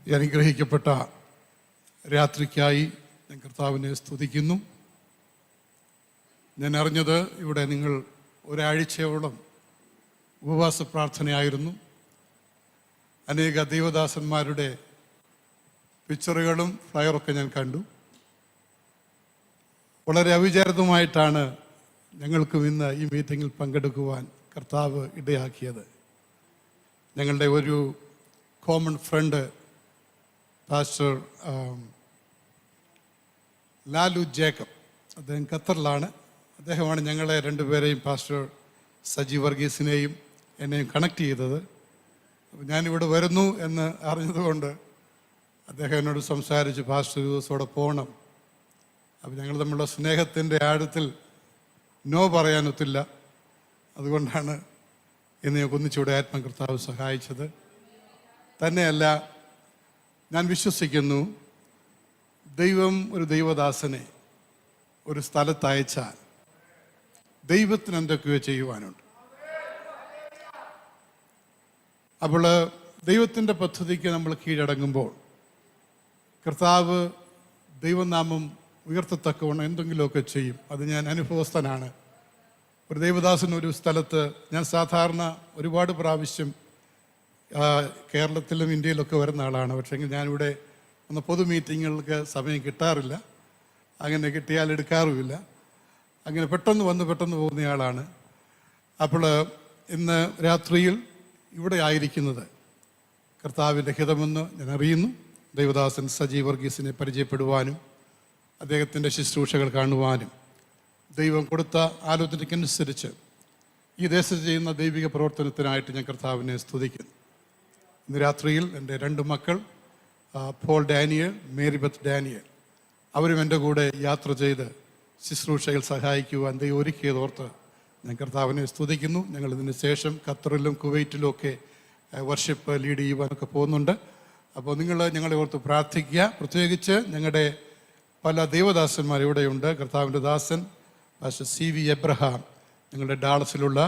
ഈ അനുഗ്രഹിക്കപ്പെട്ട രാത്രിക്കായി ഞാൻ കർത്താവിനെ സ്തുതിക്കുന്നു. ഞാൻ അറിഞ്ഞത് ഇവിടെ നിങ്ങൾ ഒരാഴ്ചയോളം ഉപവാസ പ്രാർത്ഥനയായിരുന്നു. അനേക ദൈവദാസന്മാരുടെ പിക്ചറുകളും ഫ്ലയറൊക്കെ ഞാൻ കണ്ടു. വളരെ അവിചാരിതമായിട്ടാണ് ഞങ്ങൾക്കും ഇന്ന് ഈ മീറ്റിങ്ങിൽ പങ്കെടുക്കുവാൻ കർത്താവ് ഇടയാക്കിയത്. ഞങ്ങളുടെ ഒരു common friend pastor Lalu Jacob, അദ്ദേഹം ഖത്തറിലാണ്. അദ്ദേഹമാണ് ഞങ്ങളെ രണ്ടുപേരെയും, പാസ്റ്റർ സജി വർഗീസിനെയും എന്നെയും കണക്ട് ചെയ്തത്. അപ്പോൾ ഞാനിവിടെ വരുന്നു എന്ന് അറിഞ്ഞതുകൊണ്ട് അദ്ദേഹം എന്നോട് സംസാരിച്ച് പാസ്റ്റർ ഒരു ദിവസത്തോടെ പോകണം. അപ്പോൾ ഞങ്ങൾ തമ്മിലുള്ള സ്നേഹത്തിൻ്റെ ആഴത്തിൽ നോ പറയാനൊത്തില്ല. അതുകൊണ്ടാണ് ഇന്ന് ഞങ്ങൾക്ക് ഒന്നിച്ചൂടെ ആത്മകർത്താവ് സഹായിച്ചത്. തന്നെയല്ല, ഞാൻ വിശ്വസിക്കുന്നു ദൈവം ഒരു ദൈവദാസനെ ഒരു സ്ഥലത്ത് അയച്ചാൽ ദൈവത്തിന് എന്തൊക്കെയോ ചെയ്യുവാനുണ്ട്. അപ്പോൾ ദൈവത്തിൻ്റെ പദ്ധതിക്ക് നമ്മൾ കീഴടങ്ങുമ്പോൾ കർത്താവ് ദൈവനാമം ഉയർത്തത്തക്കവണ്ണം എന്തെങ്കിലുമൊക്കെ ചെയ്യും. അത് ഞാൻ അനുഭവസ്ഥനാണ്. ഒരു ദൈവദാസൻ ഒരു സ്ഥലത്ത്, ഞാൻ സാധാരണ ഒരുപാട് പ്രാവശ്യം കേരളത്തിലും ഇന്ത്യയിലൊക്കെ വരുന്ന ആളാണ്. പക്ഷേങ്കിൽ ഞാനിവിടെ ഒന്ന് പൊതു മീറ്റിങ്ങുകൾക്ക് സമയം കിട്ടാറില്ല. അങ്ങനെ കിട്ടിയാൽ എടുക്കാറുമില്ല. അങ്ങനെ പെട്ടെന്ന് വന്ന് പെട്ടെന്ന് പോകുന്നയാളാണ്. അപ്പോൾ ഇന്ന് രാത്രിയിൽ ഇവിടെ ആയിരിക്കുന്നത് കർത്താവിൻ്റെ ഹിതമെന്ന് ഞാൻ അറിയുന്നു. ദൈവദാസൻ സജി വർഗീസിനെ പരിചയപ്പെടുവാനും അദ്ദേഹത്തിൻ്റെ ശുശ്രൂഷകൾ കാണുവാനും ദൈവം കൊടുത്ത ആലോചനയ്ക്കനുസരിച്ച് ഈ ദേശത്ത് ചെയ്യുന്ന ദൈവിക പ്രവർത്തനത്തിനായിട്ട് ഞാൻ കർത്താവിനെ സ്തുതിക്കുന്നു. ഇന്ന് രാത്രിയിൽ എൻ്റെ 2 മക്കൾ, പോൾ ഡാനിയൽ, മേരിബത്ത് ഡാനിയൽ, അവരും എൻ്റെ കൂടെ യാത്ര ചെയ്ത് ശുശ്രൂഷകൾ സഹായിക്കുവാൻ ദൈവം ഒരുക്കിയതോർത്ത് ഞാൻ കർത്താവിനെ സ്തുതിക്കുന്നു. ഞങ്ങൾ ഇതിന് ശേഷം ഖത്തറിലും കുവൈറ്റിലും ഒക്കെ വർഷിപ്പ് ലീഡ് ചെയ്യുവാനൊക്കെ പോകുന്നുണ്ട്. അപ്പോൾ നിങ്ങൾ ഞങ്ങളെ ഓർത്ത് പ്രാർത്ഥിക്കുക. പ്രത്യേകിച്ച് ഞങ്ങളുടെ പല ദൈവദാസന്മാർ ഇവിടെയുണ്ട്. കർത്താവിൻ്റെ ദാസൻ പാസ്റ്റർ CV എബ്രഹാം ഞങ്ങളുടെ ഡാളസിലുള്ള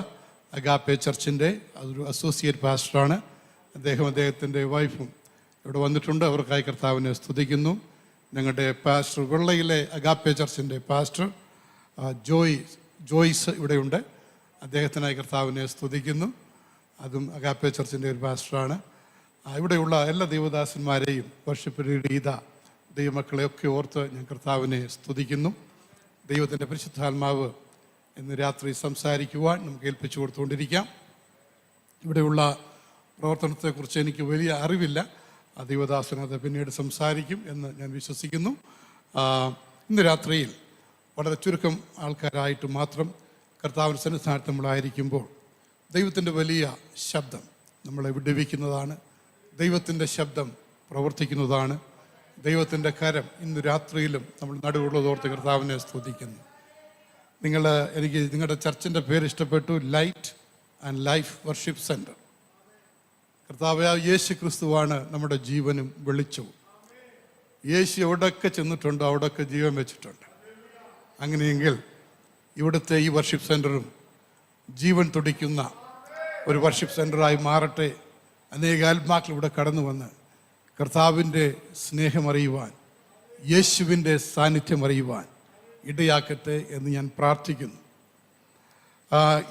അഗാപ്പെ ചർച്ചിൻ്റെ അതൊരു അസോസിയേറ്റ് പാസ്റ്ററാണ്. അദ്ദേഹത്തിൻ്റെ വൈഫും ഇവിടെ വന്നിട്ടുണ്ട്. അവർക്കായി കർത്താവിനെ സ്തുതിക്കുന്നു. ഞങ്ങളുടെ പാസ്റ്റർ വെള്ളയിലെ അഗാപ്പെ ചർച്ചിൻ്റെ പാസ്റ്റർ ജോയ്സ് ഇവിടെയുണ്ട്. അദ്ദേഹത്തിനായി കർത്താവിനെ സ്തുതിക്കുന്നു. അതും അഗാപ്പെ ചർച്ചിൻ്റെ ഒരു പാസ്റ്ററാണ്. ഇവിടെയുള്ള എല്ലാ ദൈവദാസന്മാരെയും വർഷിപ്പ് ലീഡ് ചെയ്ത ദൈവമക്കളെയൊക്കെ ഓർത്ത് ഞാൻ കർത്താവിനെ സ്തുതിക്കുന്നു. ദൈവത്തിൻ്റെ പരിശുദ്ധാത്മാവ് ഇന്ന് രാത്രി സംസാരിക്കുവാൻ നമുക്ക് ഏൽപ്പിച്ചു കൊടുത്തുകൊണ്ടിരിക്കാം. ഇവിടെയുള്ള പ്രവർത്തനത്തെക്കുറിച്ച് എനിക്ക് വലിയ അറിവില്ല. ആ ദൈവദാസൻ അത് പിന്നീട് സംസാരിക്കും എന്ന് ഞാൻ വിശ്വസിക്കുന്നു. ഇന്ന് രാത്രിയിൽ വളരെ ചുരുക്കം ആൾക്കാരായിട്ട് മാത്രം കർത്താവിൻ്റെ സന്നിധാനത്ത് നമ്മളായിരിക്കുമ്പോൾ ദൈവത്തിൻ്റെ വലിയ ശബ്ദം നമ്മളെ വിടുവിക്കുന്നതാണ്. ദൈവത്തിൻ്റെ ശബ്ദം പ്രവർത്തിക്കുന്നതാണ്. ദൈവത്തിൻ്റെ കരം ഇന്ന് രാത്രിയിലും നമ്മൾ നടുവുള്ളതോർത്ത് കർത്താവിനെ സ്തുതിക്കുന്നു. എനിക്ക് നിങ്ങളുടെ ചർച്ചിൻ്റെ പേര് ഇഷ്ടപ്പെട്ടു, light and life worship centre. കർത്താവായ യേശു ക്രിസ്തുവാണ് നമ്മുടെ ജീവനും വെളിച്ചവും. യേശു എവിടെയൊക്കെ ചെന്നിട്ടുണ്ടോ അവിടെയൊക്കെ ജീവൻ വെച്ചിട്ടുണ്ട്. അങ്ങനെയെങ്കിൽ ഇവിടുത്തെ ഈ വർഷിപ്പ് സെൻറ്ററും ജീവൻ തുടിക്കുന്ന ഒരു വർഷിപ്പ് സെൻറ്ററായി മാറട്ടെ. അനേക ആത്മാക്കൾ ഇവിടെ കടന്നു വന്ന് കർത്താവിൻ്റെ സ്നേഹമറിയുവാൻ, യേശുവിൻ്റെ സാന്നിധ്യം അറിയുവാൻ ഇടയാക്കട്ടെ എന്ന് ഞാൻ പ്രാർത്ഥിക്കുന്നു.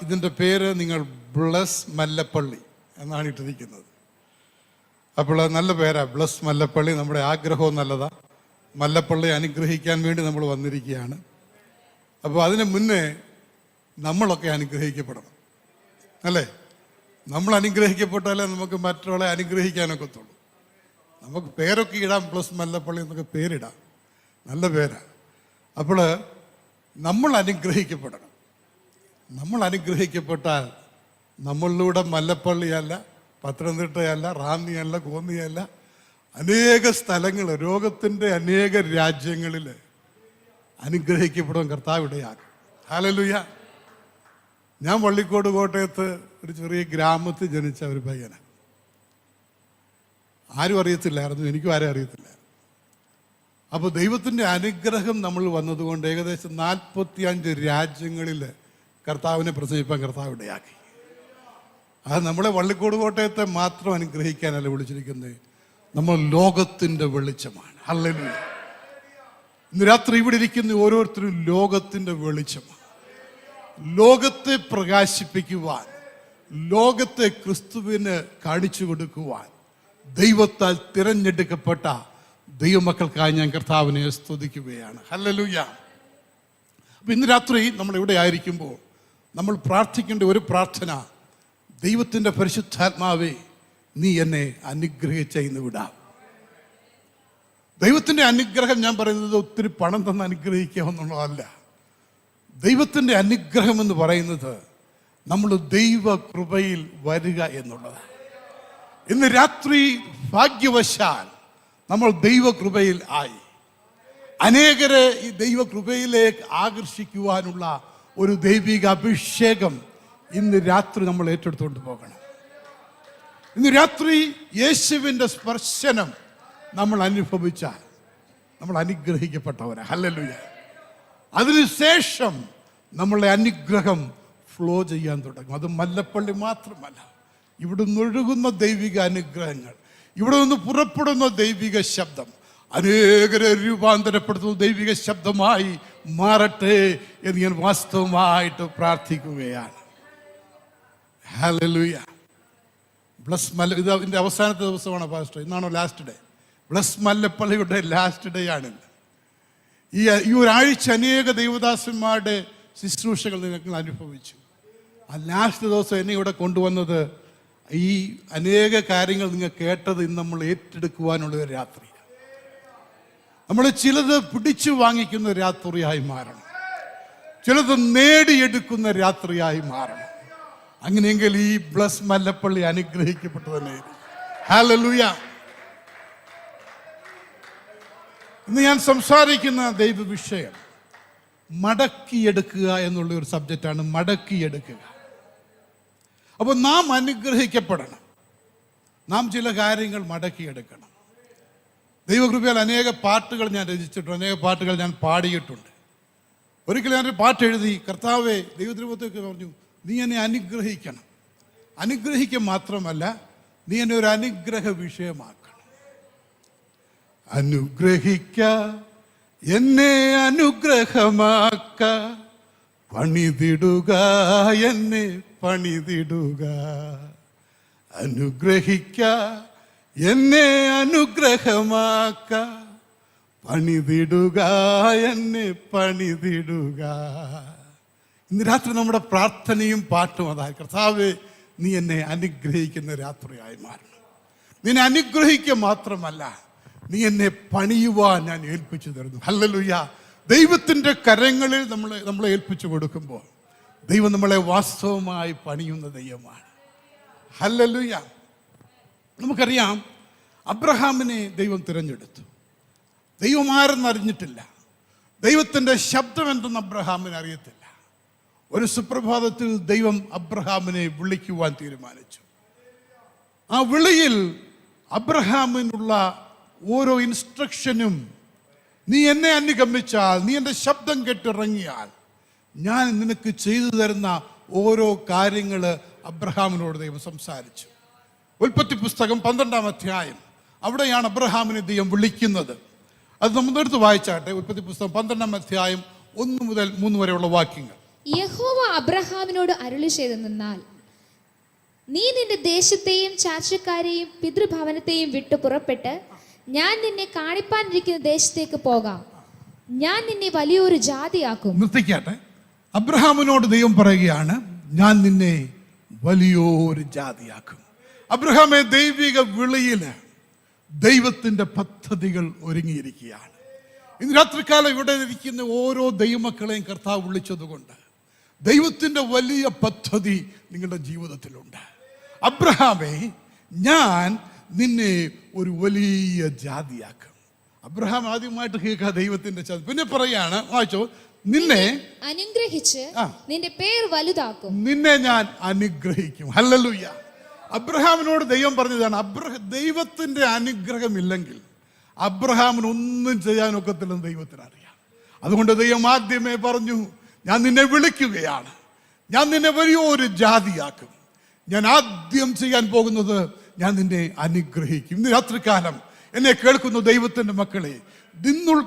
ഇതിൻ്റെ പേര് നിങ്ങൾ ബ്ലസ് മല്ലപ്പള്ളി എന്നാണ് ഇട്ടിരിക്കുന്നത്. അപ്പോൾ നല്ല പേരാണ്, ബ്ലസ് മല്ലപ്പള്ളി. നമ്മുടെ ആഗ്രഹവും നല്ലതാണ്. മല്ലപ്പള്ളി അനുഗ്രഹിക്കാൻ വേണ്ടി നമ്മൾ വന്നിരിക്കുകയാണ്. അപ്പോൾ അതിന് മുന്നേ നമ്മളൊക്കെ അനുഗ്രഹിക്കപ്പെടണം, അല്ലേ? നമ്മൾ അനുഗ്രഹിക്കപ്പെട്ടാലേ നമുക്ക് മറ്റുള്ളവരെ അനുഗ്രഹിക്കാനൊക്കത്തുള്ളൂ. നമുക്ക് പേരൊക്കെ ഇടാം, ബ്ലസ് മല്ലപ്പള്ളി എന്നൊക്കെ പേരിടാം, നല്ല പേരാണ്. അപ്പോൾ നമ്മൾ അനുഗ്രഹിക്കപ്പെടണം. നമ്മൾ അനുഗ്രഹിക്കപ്പെട്ടാൽ നമ്മളിലൂടെ മല്ലപ്പള്ളിയല്ല, പത്തനംതിട്ടയല്ല, റാന്നിയല്ല, കോന്നിയല്ല, അനേക സ്ഥലങ്ങൾ, ലോകത്തിൻ്റെ അനേക രാജ്യങ്ങളിൽ അനുഗ്രഹിക്കപ്പെടും കർത്താവ് ഇടയാക്കും. ഹല്ലേലൂയ. ഞാൻ വള്ളിക്കോട് കോട്ടയത്ത് ഒരു ചെറിയ ഗ്രാമത്തിൽ ജനിച്ച ഒരു പയ്യനാണ്. ആരും അറിയത്തില്ലായിരുന്നു, എനിക്കും ആരും അറിയത്തില്ലായിരുന്നു. അപ്പോൾ ദൈവത്തിൻ്റെ അനുഗ്രഹം നമ്മൾ വന്നതുകൊണ്ട് ഏകദേശം 45 രാജ്യങ്ങളിൽ കർത്താവിനെ പ്രസംഗിപ്പാൻ കർത്താവ് ഇടയാക്കി. അത് നമ്മളെ വള്ളിക്കോട് കോട്ടയത്തെ മാത്രം അനുഗ്രഹിക്കാനല്ല വിളിച്ചിരിക്കുന്നത്, നമ്മൾ ലോകത്തിൻ്റെ വെളിച്ചമാണ്. ഹല്ലേലൂയ. ഇന്ന് രാത്രി ഇവിടെ ഇരിക്കുന്ന ഓരോരുത്തരും ലോകത്തിൻ്റെ വെളിച്ചമാണ്. ലോകത്തെ പ്രകാശിപ്പിക്കുവാൻ, ലോകത്തെ ക്രിസ്തുവിന് കാണിച്ചു കൊടുക്കുവാൻ ദൈവത്താൽ തിരഞ്ഞെടുക്കപ്പെട്ട ദൈവമക്കൾക്കായി ഞാൻ കർത്താവിനെ സ്തുതിക്കുകയാണ്. ഹല്ലേലൂയ. അപ്പം ഇന്ന് രാത്രി നമ്മൾ ഇവിടെ ആയിരിക്കുമ്പോൾ നമ്മൾ പ്രാർത്ഥിക്കേണ്ട ഒരു പ്രാർത്ഥന, ദൈവത്തിൻ്റെ പരിശുദ്ധാത്മാവേ, നീ എന്നെ അനുഗ്രഹിച്ച ഇന്ന് വിടാം. ദൈവത്തിൻ്റെ അനുഗ്രഹം ഞാൻ പറയുന്നത് ഒത്തിരി പണം തന്ന് അനുഗ്രഹിക്കുക എന്നുള്ളതല്ല. ദൈവത്തിൻ്റെ അനുഗ്രഹം എന്ന് പറയുന്നത് നമ്മൾ ദൈവ കൃപയിൽ വരിക എന്നുള്ളതാണ്. ഇന്ന് രാത്രി ഭാഗ്യവശാൽ നമ്മൾ ദൈവകൃപയിൽ ആയി. അനേകരെ ഈ ദൈവകൃപയിലേക്ക് ആകർഷിക്കുവാനുള്ള ഒരു ദൈവിക അഭിഷേകം ഇന്ന് രാത്രി നമ്മൾ ഏറ്റെടുത്തുകൊണ്ട് പോകണം. ഇന്ന് രാത്രി യേശുവിൻ്റെ സ്പർശനം നമ്മൾ അനുഭവിച്ചാൽ നമ്മൾ അനുഗ്രഹിക്കപ്പെട്ടവരാ. ഹല്ലേലൂയ. അതിനുശേഷം നമ്മളുടെ അനുഗ്രഹം ഫ്ലോ ചെയ്യാൻ തുടങ്ങും. അത് മല്ലപ്പള്ളി മാത്രമല്ല, ഇവിടുന്ന് ഒഴുകുന്ന ദൈവിക അനുഗ്രഹങ്ങൾ, ഇവിടെ നിന്ന് പുറപ്പെടുന്ന ദൈവിക ശബ്ദം അനേകരെ രൂപാന്തരപ്പെടുത്തുന്ന ദൈവിക ശബ്ദമായി മാറട്ടെ എന്ന് ഞാൻ വാസ്തവമായിട്ട് പ്രാർത്ഥിക്കുകയാണ്. ഹല്ലേലൂയ. ഇത് ഇതിൻ്റെ അവസാനത്തെ ദിവസമാണ് പാസ്റ്റർ. ഇന്നാണോ ലാസ്റ്റ് ഡേ? ബ്ലസ് മല്ലപ്പള്ളിയുടെ ലാസ്റ്റ് ഡേ ആണ്. ഈ ഒരാഴ്ച അനേക ദൈവദാസന്മാരുടെ ശുശ്രൂഷകൾ നിങ്ങൾ അനുഭവിച്ചു. ആ ലാസ്റ്റ് ദിവസം എന്നെ ഇവിടെ കൊണ്ടുവന്നത് ഈ അനേക കാര്യങ്ങൾ നിങ്ങൾ കേട്ടത് ഇന്ന് നമ്മൾ ഏറ്റെടുക്കുവാനുള്ള ഒരു രാത്രി. നമ്മൾ ചിലത് പിടിച്ചു വാങ്ങിക്കുന്ന രാത്രിയായി മാറണം, ചിലത് നേടിയെടുക്കുന്ന രാത്രിയായി മാറണം. അങ്ങനെയെങ്കിൽ ഈ ബ്ലസ് മല്ലപ്പള്ളി അനുഗ്രഹിക്കപ്പെട്ടു തന്നെ. ഹല്ലേലൂയ. ഇന്ന് ഞാൻ സംസാരിക്കുന്ന ദൈവ വിഷയം മടക്കിയെടുക്കുക എന്നുള്ള ഒരു സബ്ജക്റ്റാണ്. മടക്കിയെടുക്കുക. അപ്പോൾ നാം അനുഗ്രഹിക്കപ്പെടണം. നാം ചില കാര്യങ്ങൾ മടക്കിയെടുക്കണം. ദൈവകൃപയാൽ അനേക പാട്ടുകൾ ഞാൻ രചിച്ചിട്ടുണ്ട്, അനേക പാട്ടുകൾ ഞാൻ പാടിയിട്ടുണ്ട്. ഒരിക്കലും ഞാനൊരു പാട്ട് എഴുതി, കർത്താവേ, ദൈവത്തിലേക്ക് പറഞ്ഞു, നീ എന്നെ അനുഗ്രഹിക്കണം. അനുഗ്രഹിക്കുക മാത്രമല്ല, നീ എന്നെ ഒരു അനുഗ്രഹ വിഷയമാക്കണം. അനുഗ്രഹിക്ക, എന്നെ അനുഗ്രഹമാക്ക, പണിതിടുക, എന്നെ പണിതിടുക. അനുഗ്രഹിക്ക, എന്നെ അനുഗ്രഹമാക്ക, പണിതിടുക, എന്നെ പണിതിടുക. ഇന്ന് രാത്രി നമ്മുടെ പ്രാർത്ഥനയും പാട്ടും അതായി, കർത്താവേ, നീ എന്നെ അനുഗ്രഹിക്കുന്ന രാത്രിയായി മാറണം. നിന്നെ അനുഗ്രഹിക്കുക മാത്രമല്ല, നീ എന്നെ പണിയുവാൻ ഞാൻ ഏൽപ്പിച്ചു തരുന്നു. ഹല്ലേലൂയ. ദൈവത്തിൻ്റെ കരങ്ങളിൽ നമ്മളെ ഏൽപ്പിച്ചു കൊടുക്കുമ്പോൾ ദൈവം നമ്മളെ വാസ്തവമായി പണിയുന്ന ദൈവമാണ്. ഹല്ലേലൂയ. നമുക്കറിയാം, അബ്രഹാമിനെ ദൈവം തിരഞ്ഞെടുത്തു. ദൈവം ആരെന്നറിഞ്ഞിട്ടില്ല. ദൈവത്തിൻ്റെ ശബ്ദം എന്തെന്ന് അബ്രഹാമിന് അറിയത്തില്ല. ഒരു സുപ്രഭാതത്തിൽ ദൈവം അബ്രഹാമിനെ വിളിക്കുവാൻ തീരുമാനിച്ചു. ആ വിളിയിൽ അബ്രഹാമിനുള്ള ഓരോ ഇൻസ്ട്രക്ഷനും, നീ എന്നെ അനുഗമിച്ചാൽ, നീ എൻ്റെ ശബ്ദം കേട്ടിറങ്ങിയാൽ ഞാൻ നിനക്ക് ചെയ്തു തരുന്ന ഓരോ കാര്യങ്ങൾ അബ്രഹാമിനോട് ദൈവം സംസാരിച്ചു. ഉൽപ്പത്തി പുസ്തകം 12-ാം അധ്യായം, അവിടെയാണ് അബ്രഹാമിനെ ദൈവം വിളിക്കുന്നത്. അത് നമ്മൾ എടുത്ത് വായിച്ചാട്ടെ. ഉൽപ്പത്തി പുസ്തകം 12-ാം അധ്യായം 1 മുതൽ 3 വരെയുള്ള വാക്യങ്ങൾ. യഹോവ അബ്രഹാമിനോട് അരുളി ചെയ്തെന്നാൽ, നീ നിന്റെ ദേശത്തെയും ചാർച്ചക്കാരെയും പിതൃഭവനത്തെയും വിട്ടു പുറപ്പെട്ട് ഞാൻ നിന്നെ കാണിപ്പാനിരിക്കുന്ന ദേശത്തേക്ക് പോകാം. ഞാൻ നിന്നെ വലിയൊരു ജാതിയാക്കും. നിർത്തിക്കാട്ടെ. അബ്രഹാമിനോട് ദൈവം പറയുകയാണ്, ഞാൻ നിന്നെ വലിയൊരു ജാതിയാക്കും. അബ്രഹാമെ, ദൈവിക വിളിയിൽ ദൈവത്തിൻ്റെ പദ്ധതികൾ ഒരുങ്ങിയിരിക്കുകയാണ്. ഇന്ന് രാത്രികാലം ഇവിടെ ഇരിക്കുന്ന ഓരോ ദൈവമക്കളെയും കർത്താവ് വിളിച്ചതുകൊണ്ട് ദൈവത്തിൻ്റെ വലിയ പദ്ധതി നിങ്ങളുടെ ജീവിതത്തിലുണ്ട്. അബ്രഹാമേ, ഞാൻ നിന്നെ ഒരു വലിയ ജാതിയാക്കും. അബ്രഹാം ആദ്യമായിട്ട് കേൾക്കുക ദൈവത്തിന്റെ ചതി. പിന്നെ പറയാണ്, വായിച്ചോ, നിന്നെ അനുഗ്രഹിച്ച് നിന്റെ പേർ വലുതാക്കും. നിന്നെ ഞാൻ അനുഗ്രഹിക്കും. ഹല്ലേലൂയ. അബ്രഹാമിനോട് ദൈവം പറഞ്ഞതാണ്, ദൈവത്തിന്റെ അനുഗ്രഹം ഇല്ലെങ്കിൽ അബ്രഹാമിന് ഒന്നും ചെയ്യാനൊക്കത്തില്ലെന്ന് ദൈവത്തിന് അറിയാം. അതുകൊണ്ട് ദൈവം ആദ്യമേ പറഞ്ഞു, ഞാൻ നിന്നെ വിളിക്കുകയാണ്, ഞാൻ നിന്നെ വലിയൊരു ജാതിയാക്കും. ഞാൻ ആദ്യം ചെയ്യാൻ പോകുന്നത്, ഞാൻ നിന്നെ അനുഗ്രഹിക്കും. ഇന്ന് രാത്രികാലം എന്നെ കേൾക്കുന്ന ദൈവത്തിൻ്റെ മക്കളെ,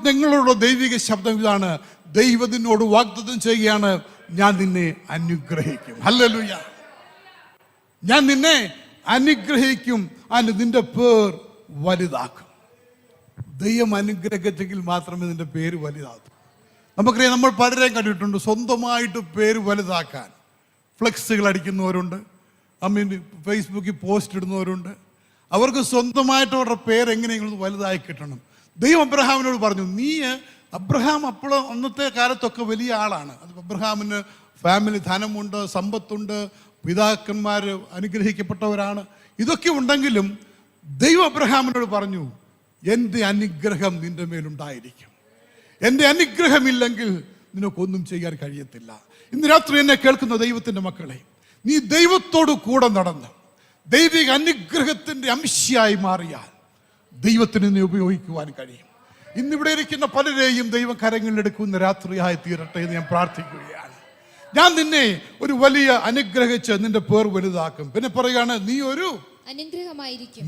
നിങ്ങളുടെ ദൈവിക ശബ്ദം ഇതാണ്. ദൈവം നിന്നോട് വാഗ്ദത്തം ചെയ്യുകയാണ്, ഞാൻ നിന്നെ അനുഗ്രഹിക്കും. ഹല്ലേലൂയ. ഞാൻ നിന്നെ അനുഗ്രഹിക്കും, അതിന് നിന്റെ പേർ വലുതാക്കും. ദൈവം അനുഗ്രഹിച്ചെങ്കിൽ മാത്രമേ നിന്റെ പേര് വലുതാകൂ. നമുക്കറിയാം, നമ്മൾ പലരെയും കണ്ടിട്ടുണ്ട് സ്വന്തമായിട്ട് പേര് വലുതാക്കാൻ ഫ്ലെക്സുകൾ അടിക്കുന്നവരുണ്ട്, ഫേസ്ബുക്കിൽ പോസ്റ്റ് ഇടുന്നവരുണ്ട്. അവർക്ക് സ്വന്തമായിട്ട് അവരുടെ പേര് എങ്ങനെയെങ്കിലും വലുതായി കിട്ടണം. ദൈവം അബ്രഹാമിനോട് പറഞ്ഞു, അബ്രഹാം അപ്പോൾ അന്നത്തെ കാലത്തൊക്കെ വലിയ ആളാണ്. അത് അബ്രഹാമിന് ഫാമിലി ധനമുണ്ട്, സമ്പത്തുണ്ട്, പിതാക്കന്മാർ അനുഗ്രഹിക്കപ്പെട്ടവരാണ്. ഇതൊക്കെ ഉണ്ടെങ്കിലും ദൈവം അബ്രഹാമിനോട് പറഞ്ഞു, എൻ്റെ അനുഗ്രഹം നിന്റെ മേലുണ്ടായിരിക്കും. എൻ്റെ അനുഗ്രഹമില്ലെങ്കിൽ നിനക്കൊന്നും ചെയ്യാൻ കഴിയത്തില്ല. ഇന്ന് രാത്രി എന്നെ കേൾക്കുന്ന ദൈവത്തിൻ്റെ മക്കളെ, നീ ദൈവത്തോട് കൂടെ നടന്ന് ദൈവിക അനുഗ്രഹത്തിൻ്റെ അംശയായി മാറിയാൽ ദൈവത്തിന് നീ ഉപയോഗിക്കുവാൻ കഴിയും. ഇന്നിവിടെ ഇരിക്കുന്ന പലരെയും ദൈവം കരങ്ങളിലെടുക്കുന്ന രാത്രിയായി തീരട്ടെ എന്ന് ഞാൻ പ്രാർത്ഥിക്കുകയാണ്. ഞാൻ നിന്നെ ഒരു വലിയ അനുഗ്രഹിച്ച് നിന്റെ പേർ വലുതാക്കും. പിന്നെ പറയുകയാണ്, നീ ഒരു അനുഗ്രഹമായിരിക്കും.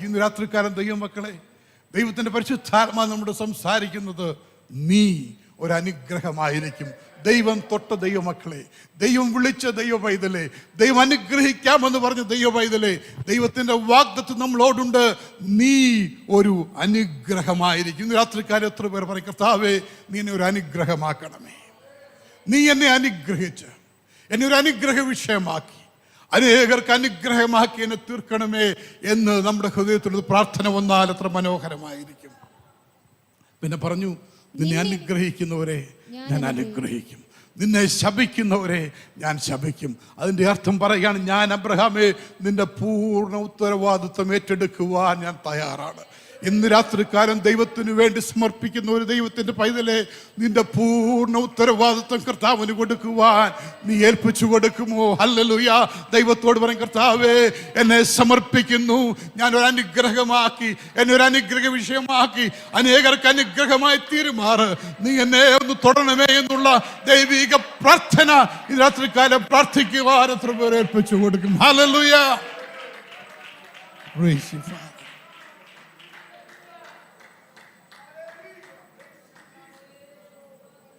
ഇന്ന് രാത്രിക്കാലം ദൈവമക്കളെ, ദൈവത്തിന്റെ പരിശുദ്ധാത്മാവ് നമ്മോട് സംസാരിക്കുന്നത്, നീ ഒരു അനുഗ്രഹമായിരിക്കും. ദൈവം തൊട്ട ദൈവമക്കളെ, ദൈവം വിളിച്ച ദൈവ പൈതലേ, ദൈവം അനുഗ്രഹിക്കാമെന്ന് പറഞ്ഞ ദൈവ പൈതലേ, ദൈവത്തിന്റെ വാഗ്ദത്തം നമ്മളോടുണ്ട്, നീ ഒരു അനുഗ്രഹമായിരിക്കും. ഇന്ന് രാത്രിക്കാലം എത്ര പേർ പറയും, കർത്താവേ നീ എന്നെ ഒരു അനുഗ്രഹമാക്കണമേ, നീ എന്നെ അനുഗ്രഹിച്ച് എന്നെ ഒരു അനുഗ്രഹ വിഷയമാക്കി അനേകർക്ക് അനുഗ്രഹമാക്കി എന്നെ തീർക്കണമേ എന്ന് നമ്മുടെ ഹൃദയത്തിൽ പ്രാർത്ഥന വന്നാൽ എത്ര മനോഹരമായിരിക്കും. പിന്നെ പറഞ്ഞു, നിന്നെ അനുഗ്രഹിക്കുന്നവരെ ഞാൻ അനുഗ്രഹിക്കും, നിന്നെ ശപിക്കുന്നവരെ ഞാൻ ശപിക്കും. അതിൻ്റെ അർത്ഥം പറയുകയാണ്, ഞാൻ അബ്രഹാമേ നിന്റെ പൂർണ്ണ ഉത്തരവാദിത്വം ഏറ്റെടുക്കുവാൻ ഞാൻ തയ്യാറാണ്. ഇന്ന് രാത്രിക്കാലം ദൈവത്തിന് വേണ്ടി സമർപ്പിക്കുന്ന ഒരു ദൈവത്തിന്റെ പൈതലെ, നിന്റെ പൂർണ്ണ ഉത്തരവാദിത്വം കർത്താവിന് കൊടുക്കുവാൻ നീ ഏൽപ്പിച്ചു കൊടുക്കുമോ? ഹല്ലേലൂയ. ദൈവത്തോട് പറയും, കർത്താവേ എന്നെ സമർപ്പിക്കുന്നു, ഞാൻ ഒരു അനുഗ്രഹമാക്കി, എന്നെ ഒരു അനുഗ്രഹ വിഷയമാക്കി അനേകർക്ക് അനുഗ്രഹമായി തീരുമാറ്, നീ എന്നെ ഒന്ന് തൊടണമേ എന്നുള്ള ദൈവിക പ്രാർത്ഥന ഈ രാത്രികാലം പ്രാർത്ഥിക്കുവാൻ എത്ര പേരെ ഏൽപ്പിച്ചു കൊടുക്കും. ഹല്ലേലൂയ. Praise you, Father.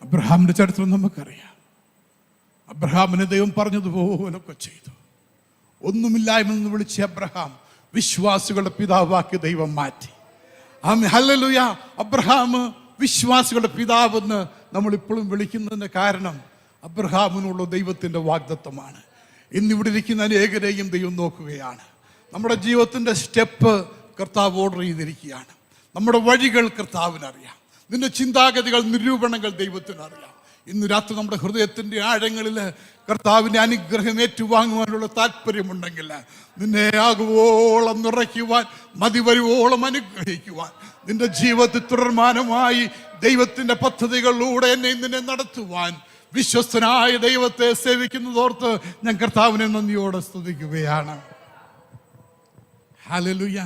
അബ്രഹാമിന്റെ ചരിത്രം നമുക്കറിയാം. അബ്രഹാമിനെ ദൈവം പറഞ്ഞതുപോലൊക്കെ ചെയ്തു. ഒന്നുമില്ലായ്മ വിളിച്ച അബ്രഹാം വിശ്വാസികളുടെ പിതാവാക്കി ദൈവം മാറ്റി. ഹല്ലേലൂയ. അബ്രഹാം വിശ്വാസികളുടെ പിതാവെന്ന് നമ്മളിപ്പോഴും വിളിക്കുന്നതിന് കാരണം അബ്രഹാമിനുള്ള ദൈവത്തിന്റെ വാഗ്ദത്തമാണ്. ഇന്നിവിടെ ഇരിക്കുന്ന അനേകരെയും ദൈവം നോക്കുകയാണ്. നമ്മുടെ ജീവിതത്തിന്റെ സ്റ്റെപ്പ് കർത്താവ് ഓർഡർ ചെയ്തിരിക്കുകയാണ്. നമ്മുടെ വഴികൾ കർത്താവിനറിയാം. നിന്റെ ചിന്താഗതികൾ, നിരൂപണങ്ങൾ ദൈവത്തിനറിയാം. ഇന്ന് രാത്രി നമ്മുടെ ഹൃദയത്തിന്റെ ആഴങ്ങളിൽ കർത്താവിന്റെ അനുഗ്രഹം ഏറ്റുവാങ്ങുവാനുള്ള താല്പര്യമുണ്ടെങ്കിൽ, നിന്നെ ആകുവോളം നിറയ്ക്കുവാൻ, മതി വരുവോളം അനുഗ്രഹിക്കുവാൻ, നിന്റെ ജീവിതത്തിൽ തുടർമാനമായി ദൈവത്തിന്റെ പദ്ധതികളിലൂടെ എന്നെ നിന്നെ നടത്തുവാൻ വിശ്വസ്തനായ ദൈവത്തെ സേവിക്കുന്നതോർത്ത് ഞാൻ കർത്താവിനെ നന്ദിയോടെ സ്തുതിക്കുകയാണ്. ഹല്ലേലൂയ.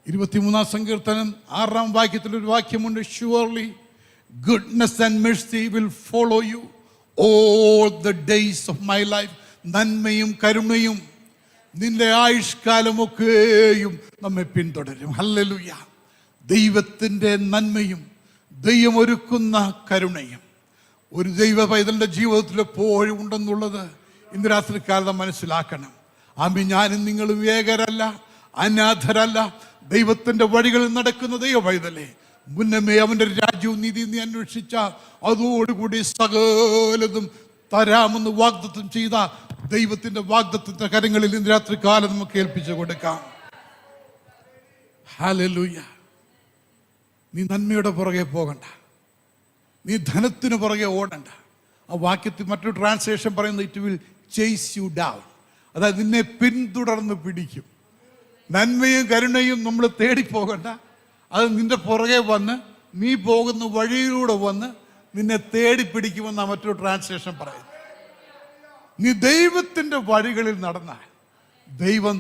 23-ാം സങ്കീർത്തനം 6-ാം വാക്യത്തിൽ ഒരു വാക്യമുണ്ട്, surely goodness and mercy will follow you all the days of my life. നന്മയും കരുണയും നിന്റെ ആയുഷ്കാലമൊക്കെയും നമ്മെ പിന്തുടരും. ഹല്ലേലൂയ. ദൈവത്തിൻ്റെ നന്മയും ദൈവം ഒരുക്കുന്ന കരുണയും ഒരു ദൈവ പൈതലിൻ്റെ ജീവിതത്തിൽ എപ്പോഴും ഉണ്ടെന്നുള്ളത് ഇന്ന് രാത്രിക്കാലം മനസ്സിലാക്കണം. ഞാനും നിങ്ങളും ഏകരല്ല, അനാഥരല്ല. ദൈവത്തിന്റെ വഴികളിൽ നടക്കുന്ന ദൈവ പൈതലേ, മുന്നമേ അവന്റെ രാജ്യവും നീതി നീ അന്വേഷിച്ച അതോടുകൂടി സകലതും തരാമെന്ന് വാഗ്ദത്തം ചെയ്ത ദൈവത്തിന്റെ വാഗ്ദത്തത്തിന്റെ കരങ്ങളിൽ ഇന്ന് രാത്രികാലം നമുക്ക് ഏൽപ്പിച്ചു കൊടുക്കാം. ഹല്ലേലൂയ. നീ നന്മയുടെ പുറകെ പോകണ്ട, നീ ധനത്തിന് പുറകെ ഓടണ്ട. ആ വാക്യത്തിൽ മറ്റൊരു ട്രാൻസ്ലേഷൻ പറയുന്നത്, it will chase you down. അതായത് നിന്നെ പിന്തുടർന്ന് പിടിക്കും. നന്മയും കരുണയും നമ്മൾ തേടിപ്പോകണ്ട, അത് നിന്റെ പുറകെ വന്ന് നീ പോകുന്ന വഴിയിലൂടെ വന്ന് നിന്നെ തേടി പിടിക്കുമെന്നാണ് മറ്റൊരു ട്രാൻസ്ലേഷൻ പറയുന്നത്. നീ ദൈവത്തിന്റെ വഴികളിൽ നടന്നാൽ ദൈവം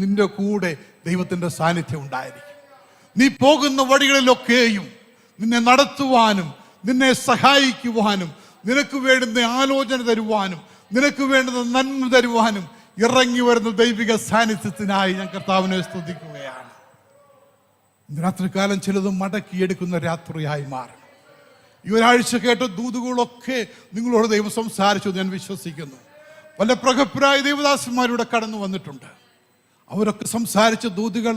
നിന്റെ കൂടെ ദൈവത്തിന്റെ സാന്നിധ്യം ഉണ്ടായിരിക്കും. നീ പോകുന്ന വഴികളിലൊക്കെയും നിന്നെ നടത്തുവാനും നിന്നെ സഹായിക്കുവാനും നിനക്ക് വേണ്ടുന്ന ആലോചന തരുവാനും നിനക്ക് വേണ്ടുന്ന നന്മ തരുവാനും ഇറങ്ങി വരുന്ന ദൈവിക സാന്നിധ്യത്തിനായി ഞാൻ കർത്താവിനെ സ്തുതിക്കുകയാണ്. രാത്രികാലം ചിലത് മടക്കിയെടുക്കുന്ന രാത്രിയായി മാറും. ഈ ഒരാഴ്ച കേട്ട ദൂതുകളൊക്കെ നിങ്ങളോട് ദൈവം സംസാരിച്ചു ഞാൻ വിശ്വസിക്കുന്നു. പല പ്രഗത്ഭരായ ദൈവദാസന്മാരുടെ കടന്നു വന്നിട്ടുണ്ട്. അവരൊക്കെ സംസാരിച്ച ദൂതുകൾ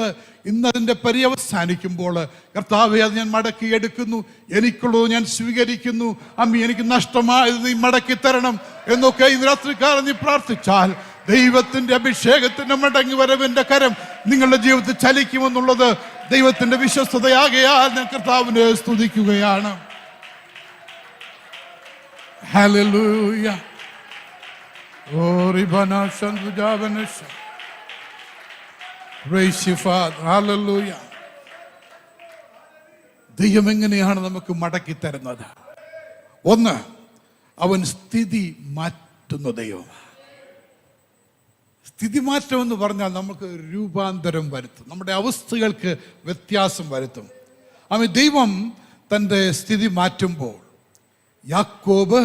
ഇന്നതിൻ്റെ പര്യവസാനിക്കുമ്പോൾ കർത്താവെ അത് ഞാൻ മടക്കിയെടുക്കുന്നു, എനിക്കുള്ളത് ഞാൻ സ്വീകരിക്കുന്നു, അമ്മി എനിക്ക് നഷ്ടമായത് നീ മടക്കി തരണം എന്നൊക്കെ ഇന്ന് രാത്രികാലം നീ പ്രാർത്ഥിച്ചാൽ ദൈവത്തിന്റെ അഭിഷേകത്തിന്റെ മടങ്ങി വരവിന്റെ കരം നിങ്ങളുടെ ജീവിതത്തിൽ ചലിക്കുമെന്നുള്ളത് ദൈവത്തിന്റെ വിശ്വസ്തതയാകയാൽ ഞാൻ കർത്താവിനെ സ്തുതിക്കുകയാണ്. Hallelujah. Praise you, Father. Hallelujah. ദൈവം എങ്ങനെയാണ് നമുക്ക് മടക്കി തരുന്നത്? ഒന്ന്, അവൻ സ്ഥിതി മാറ്റുന്ന ദൈവം. സ്ഥിതി മാറ്റം എന്ന് പറഞ്ഞാൽ നമുക്ക് രൂപാന്തരം വരുത്തും, നമ്മുടെ അവസ്ഥകൾക്ക് വ്യത്യാസം വരുത്തും. ദൈവം തൻ്റെ സ്ഥിതി മാറ്റുമ്പോൾ യാക്കോബ്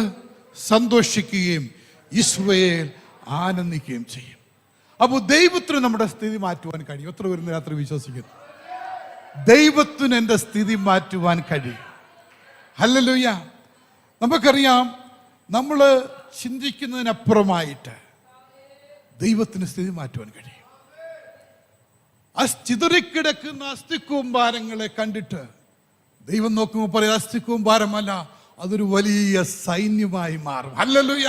സന്തോഷിക്കുകയും ഇസ്രായേൽ ആനന്ദിക്കുകയും ചെയ്യും. അപ്പോൾ ദൈവത്തിന് നമ്മുടെ സ്ഥിതി മാറ്റുവാൻ കഴിയും. എത്ര പേര് രാത്രി വിശ്വസിക്കുന്നു? ദൈവത്തിന് എൻ്റെ സ്ഥിതി മാറ്റുവാൻ കഴിയും. ഹല്ലേലൂയ. നമുക്കറിയാം, നമ്മൾ ചിന്തിക്കുന്നതിനപ്പുറമായിട്ട് ദൈവത്തിന് സ്ഥിതി മാറ്റുവാൻ കഴിയും. ആ ചിതറിക്കിടക്കുന്ന അസ്ഥിക്കൂമ്പാരങ്ങളെ കണ്ടിട്ട് ദൈവം നോക്കുമ്പോൾ പറയും, അസ്ഥിക്കൂമ്പാരമല്ല, അതൊരു വലിയ സൈന്യമായി മാറും. ഹല്ലേലൂയ.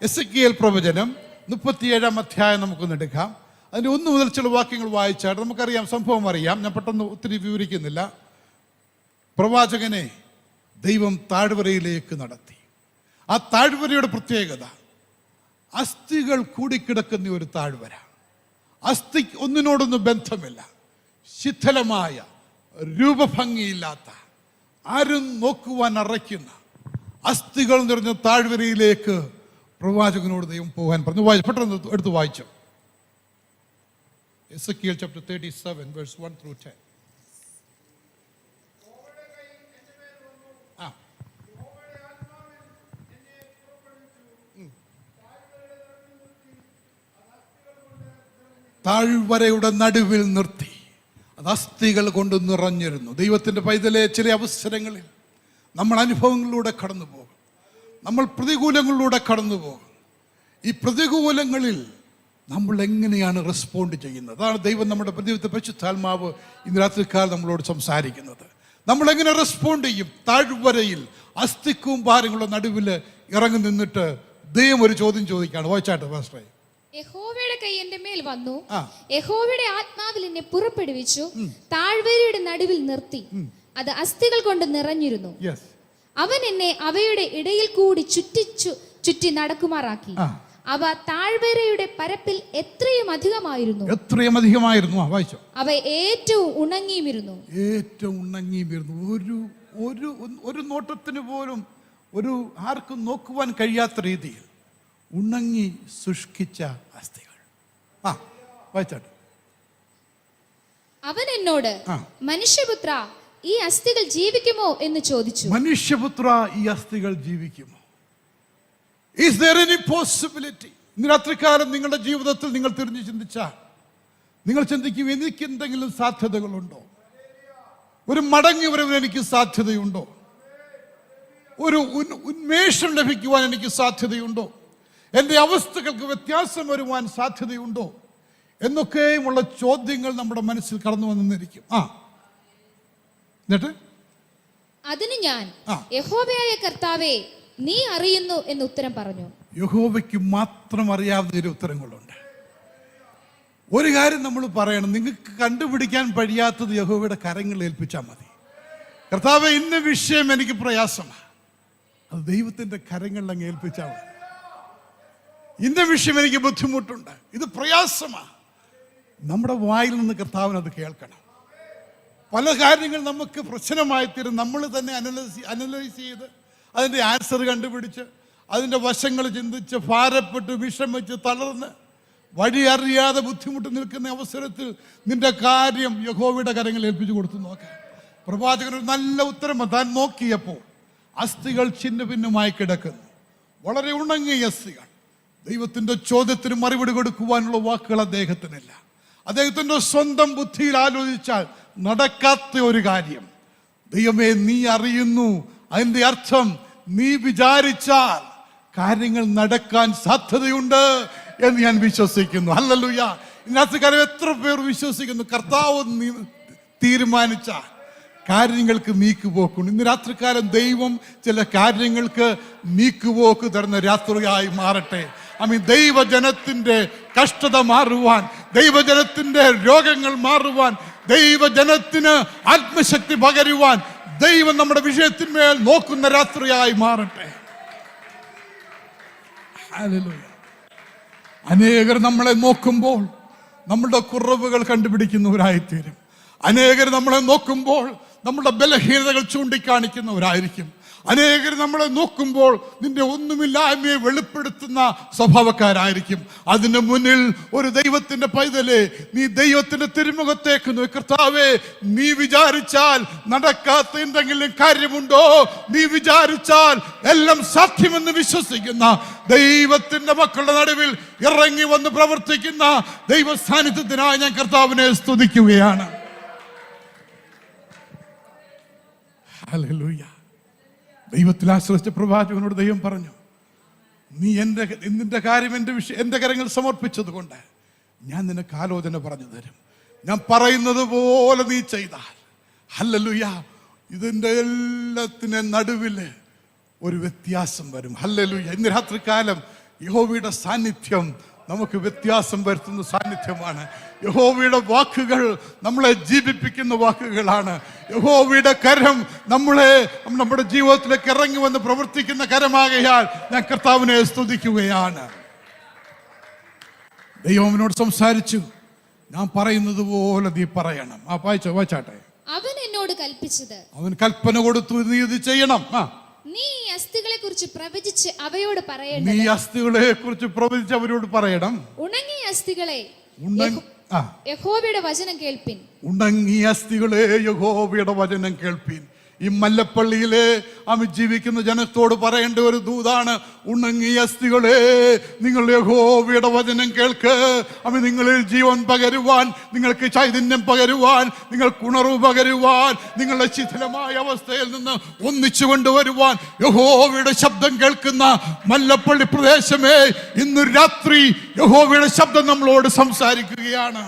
എസെക്കിയേൽ പ്രവചനം 37-ാം അധ്യായം നമുക്കൊന്ന് എടുക്കാം. അതിൻ്റെ 1 മുതൽ ചില വാക്യങ്ങൾ വായിച്ചാൽ നമുക്കറിയാം, സംഭവം അറിയാം. ഞാൻ പെട്ടെന്ന് ഒത്തിരി വിവരിക്കുന്നില്ല. പ്രവാചകനെ ദൈവം താഴ്വരയിലേക്ക് നടത്തി. ആ താഴ്വരയുടെ പ്രത്യേകത, അസ്ഥികൾ കൂടിക്കിടക്കുന്ന ഒരു താഴ്വര. അസ്ഥി ഒന്നിനോടൊന്നും ബന്ധമില്ല, ശിഥിലമായ, രൂപഭംഗിയില്ലാത്ത, ആരും നോക്കുവാൻ അറയ്ക്കുന്ന അസ്ഥികൾ നിറഞ്ഞ താഴ്വരയിലേക്ക് പ്രവാചകനോട് ദൈവം പോകാൻ പറഞ്ഞു. പെട്ടെന്ന് എടുത്ത് വായിച്ചു. Ezekiel chapter 37 verse 1 through 10. താഴ്വരയുടെ നടുവിൽ നിർത്തി, അത് അസ്ഥികൾ കൊണ്ട് നിറഞ്ഞിരുന്നു. ദൈവത്തിൻ്റെ പൈതലെ, ചില അവസരങ്ങളിൽ നമ്മൾ അനുഭവങ്ങളിലൂടെ കടന്നു പോകും, നമ്മൾ പ്രതികൂലങ്ങളിലൂടെ കടന്നു പോകും. ഈ പ്രതികൂലങ്ങളിൽ നമ്മൾ എങ്ങനെയാണ് റെസ്പോണ്ട് ചെയ്യുന്നത്? അതാണ് ദൈവം നമ്മുടെ ദൈവത്തെ പരിശുദ്ധാത്മാവ് ഇന്ന് രാത്രിക്കാലം നമ്മളോട് സംസാരിക്കുന്നത്. നമ്മൾ എങ്ങനെ റെസ്പോണ്ട് ചെയ്യും? താഴ്വരയിൽ അസ്ഥിക്കൂമ്പാരങ്ങളുടെ നടുവിൽ ഇറങ്ങി നിന്നിട്ട് ദൈവം ഒരു ചോദ്യം ചോദിക്കുകയാണ്. വായിച്ചാട്ടെ പാസ്റ്ററെ. യഹോവയുടെ കൈ എന്റെ മേൽ വന്നു, യഹോവയുടെ ആത്മാവിൽ എന്നെ പുറപ്പെടുവിച്ചു, താഴ്വരയുടെ നടുവിൽ നിർത്തി, അത് അസ്ഥികൾ കൊണ്ട് നിറഞ്ഞിരുന്നു. അവൻ എന്നെ അവയുടെ ഇടയിൽ കൂടി ചുറ്റി നടക്കുമാറാക്കി. അവ താഴ്വരയുടെ പരപ്പിൽ എത്രയും അധികമായിരുന്നു. വായിച്ചോ. അവ ഏറ്റവും ഉണങ്ങിയുമിരുന്നു. ഒരു നോട്ടത്തിന് പോലും ഒരു ആർക്കും നോക്കുവാൻ കഴിയാത്ത രീതിയിൽ ഉണങ്ങി ശുഷ്കിച്ച അസ്ഥികൾ. വായിച്ചാട്ടെ. അവൻ എന്നോട്, മനുഷ്യപുത്ര, ഈ അസ്ഥികൾ ജീവിക്കുമോ എന്ന് ചോദിച്ചു. മനുഷ്യപുത്ര, ഈ അസ്ഥികൾ ജീവിക്കുമോ? Is there any possibility? ഇന്ന് രാത്രികാലം നിങ്ങളുടെ ജീവിതത്തിൽ നിങ്ങൾ തിരിഞ്ഞു ചിന്തിച്ചാൽ നിങ്ങൾ ചിന്തിക്കും, എനിക്ക് എന്തെങ്കിലും സാധ്യതകളുണ്ടോ? ഒരു മടങ്ങി വരവിന് എനിക്ക് സാധ്യതയുണ്ടോ? ഒരു ഉന്മേഷം ലഭിക്കുവാൻ എനിക്ക് സാധ്യതയുണ്ടോ? എൻ്റെ അവസ്ഥകൾക്ക് വ്യത്യാസം വരുവാൻ സാധ്യതയുണ്ടോ എന്നൊക്കെയുമുള്ള ചോദ്യങ്ങൾ നമ്മുടെ മനസ്സിൽ കടന്നു വന്നിരിക്കും. എന്നിട്ട് അതിന് ഞാൻ, യഹോവയായ കർത്താവേ, നീ അറിയുന്നു എന്ന് ഉത്തരം പറഞ്ഞു. യഹോവയ്ക്ക് മാത്രം അറിയാവുന്ന ഒരു ഉത്തരങ്ങളുണ്ട്. ഒരു കാര്യം നമ്മൾ പറയണം, നിങ്ങൾക്ക് കണ്ടുപിടിക്കാൻ കഴിയാത്തത് യഹോവയുടെ കരങ്ങളിൽ ഏൽപ്പിച്ചാൽ മതി. കർത്താവേ, ഇന്ന വിഷയം എനിക്ക് പ്രയാസമാണ്, അത് ദൈവത്തിന്റെ കരങ്ങളിൽ അങ്ങ് ഏൽപ്പിച്ചാൽ മതി. ഇന്ന വിഷയം എനിക്ക് ബുദ്ധിമുട്ടുണ്ട്, ഇത് പ്രയാസമാണ്, നമ്മുടെ വായിൽ നിന്ന് കർത്താവിന് അത് കേൾക്കണം. പല കാര്യങ്ങൾ നമുക്ക് പ്രശ്നമായി തീരും. നമ്മൾ തന്നെ അനലൈസ് ചെയ്ത് അതിൻ്റെ ആൻസർ കണ്ടുപിടിച്ച് അതിൻ്റെ വശങ്ങൾ ചിന്തിച്ച് ഭാരപ്പെട്ട് വിഷമിച്ച് തളർന്ന് വഴി അറിയാതെ ബുദ്ധിമുട്ട് നിൽക്കുന്ന അവസരത്തിൽ നിന്റെ കാര്യം യഹോവയുടെ കരങ്ങളിൽ ഏൽപ്പിച്ചു കൊടുത്തു നോക്കാം. പ്രവാചകൻ ഒരു നല്ല ഉത്തരം താൻ നോക്കിയപ്പോൾ അസ്ഥികൾ ഛിന്ന ഭിന്നമായി കിടക്കുന്നു. വളരെ ഉണങ്ങിയ അസ്ഥികൾ, ദൈവത്തിൻ്റെ ചോദ്യത്തിന് മറുപടി കൊടുക്കുവാനുള്ള വാക്കുകൾ അദ്ദേഹത്തിനില്ല. അദ്ദേഹത്തിൻ്റെ സ്വന്തം ബുദ്ധിയിൽ ആലോചിച്ചാൽ നടക്കാത്ത ഒരു കാര്യം, ദൈവമേ നീ അറിയുന്നു, അതിൻ്റെ അർത്ഥം നീ വിചാരിച്ചാൽ കാര്യങ്ങൾ നടക്കാൻ സാധ്യതയുണ്ട് എന്ന് ഞാൻ വിശ്വസിക്കുന്നു. ഹല്ലേലൂയ. ഇന്നത്തെ കാര്യം എത്ര പേർ വിശ്വസിക്കുന്നു? കർത്താവ് തീരുമാനിച്ചാൽ കാര്യങ്ങൾക്ക് നീക്കുപോക്കുണ്ട്. ഇന്ന് രാത്രികാലം ദൈവം ചില കാര്യങ്ങൾക്ക് നീക്കുപോക്ക് തരുന്ന രാത്രിയായി മാറട്ടെ. ദൈവജനത്തിന്റെ കഷ്ടത മാറുവാൻ, ദൈവജനത്തിന്റെ രോഗങ്ങൾ മാറുവാൻ, ദൈവജനത്തിന് ആത്മശക്തി പകരുവാൻ ദൈവം നമ്മുടെ വിഷയത്തിന്മേൽ നോക്കുന്ന രാത്രിയായി മാറട്ടെ. ഹല്ലേലൂയ. അനേകർ നമ്മളെ നോക്കുമ്പോൾ നമ്മളുടെ കുറവുകൾ കണ്ടുപിടിക്കുന്നവരായിത്തീരും. അനേകർ നമ്മളെ നോക്കുമ്പോൾ നമ്മുടെ ബലഹീനതകൾ ചൂണ്ടിക്കാണിക്കുന്നവരായിരിക്കും. അനേകർ നമ്മളെ നോക്കുമ്പോൾ നിന്റെ ഒന്നുമില്ലായ്മയെ വെളിപ്പെടുത്തുന്ന സ്വഭാവക്കാരായിരിക്കും. അതിന് മുന്നിൽ ഒരു ദൈവത്തിന്റെ പൈതലെ, നീ ദൈവത്തിന്റെ തിരുമുഖത്തേക്ക് നോക്കി, കർത്താവേ നീ വിചാരിച്ചാൽ നടക്കാത്ത എന്തെങ്കിലും കാര്യമുണ്ടോ? നീ വിചാരിച്ചാൽ എല്ലാം സാധ്യമെന്ന് വിശ്വസിക്കുന്ന ദൈവത്തിന്റെ മക്കളുടെ നടുവിൽ ഇറങ്ങി വന്ന് പ്രവർത്തിക്കുന്ന ദൈവ സാന്നിധ്യത്തിനായി ഞാൻ കർത്താവിനെ സ്തുതിക്കുകയാണ്. ഹല്ലേലൂയ. ദൈവത്തിൽ ആശ്രയിച്ച പ്രവാചകനോട് ദൈവം പറഞ്ഞു, നീ നിന്റെ കാര്യം എൻ്റെ കരങ്ങൾ സമർപ്പിച്ചത് കൊണ്ട് ഞാൻ നിനക്ക് ആലോചന പറഞ്ഞു തരും. ഞാൻ പറയുന്നത് പോലെ നീ ചെയ്താൽ, ഹല്ലേലൂയ, ഇതിൻ്റെ എല്ലാത്തിൻ്റെ നടുവിൽ ഒരു വ്യത്യാസം വരും. ഹല്ലേലൂയ. ഇന്ന് രാത്രികാലം യഹോവയുടെ സാന്നിധ്യം നമുക്ക് വ്യത്യാസം വരുത്തുന്ന സാന്നിധ്യമാണ്. യഹോവയുടെ വാക്കുകൾ നമ്മളെ ജീവിപ്പിക്കുന്ന വാക്കുകളാണ്. യഹോവയുടെ കരം നമ്മുടെ ജീവിതത്തിലേക്ക് ഇറങ്ങി വന്ന് പ്രവർത്തിക്കുന്ന കരമാകയാൽ ഞാൻ കർത്താവിനെ സ്തുതിക്കുകയാണ്. ദൈവം സംസാരിച്ചു, ഞാൻ പറയുന്നത് പോലെ നീ പറയണം. വായിച്ചാട്ടെ. അവൻ എന്നോട് കൽപ്പിച്ചത്, അവൻ കൽപ്പന കൊടുത്തു, നീ ഇത് ചെയ്യണം. നീ അസ്ഥികളെ കുറിച്ച് പ്രവചിച്ച് അവയോട് പറയണം. നീ അസ്ഥികളെ കുറിച്ച് പ്രവചിച്ച് അവരോട് പറയണം. ഉണങ്ങിയ അസ്ഥികളെ യഹോവയുടെ വചനം കേൾപ്പിൻ. ഉണങ്ങിയ അസ്ഥികളെ യഹോവയുടെ വചനം കേൾപ്പിൻ. ഈ മല്ലപ്പള്ളിയിലെ ജീവിക്കുന്ന ജനത്തോട് പറയേണ്ട ഒരു ദൂതാണ്, ഉണങ്ങിയ അസ്ഥികളെ നിങ്ങൾ യഹോവയുടെ വചനം കേൾക്ക്. നിങ്ങളിൽ ജീവൻ പകരുവാൻ, നിങ്ങൾക്ക് ചൈതന്യം പകരുവാൻ, നിങ്ങൾക്ക് ഉണർവ് പകരുവാൻ, നിങ്ങളുടെ ശിഥിലമായ അവസ്ഥയിൽ നിന്ന് ഒന്നിച്ചു കൊണ്ടുവരുവാൻ യഹോവയുടെ ശബ്ദം കേൾക്കുന്ന മല്ലപ്പള്ളി പ്രദേശമേ, ഇന്ന് രാത്രി യഹോവയുടെ ശബ്ദം നമ്മളോട് സംസാരിക്കുകയാണ്.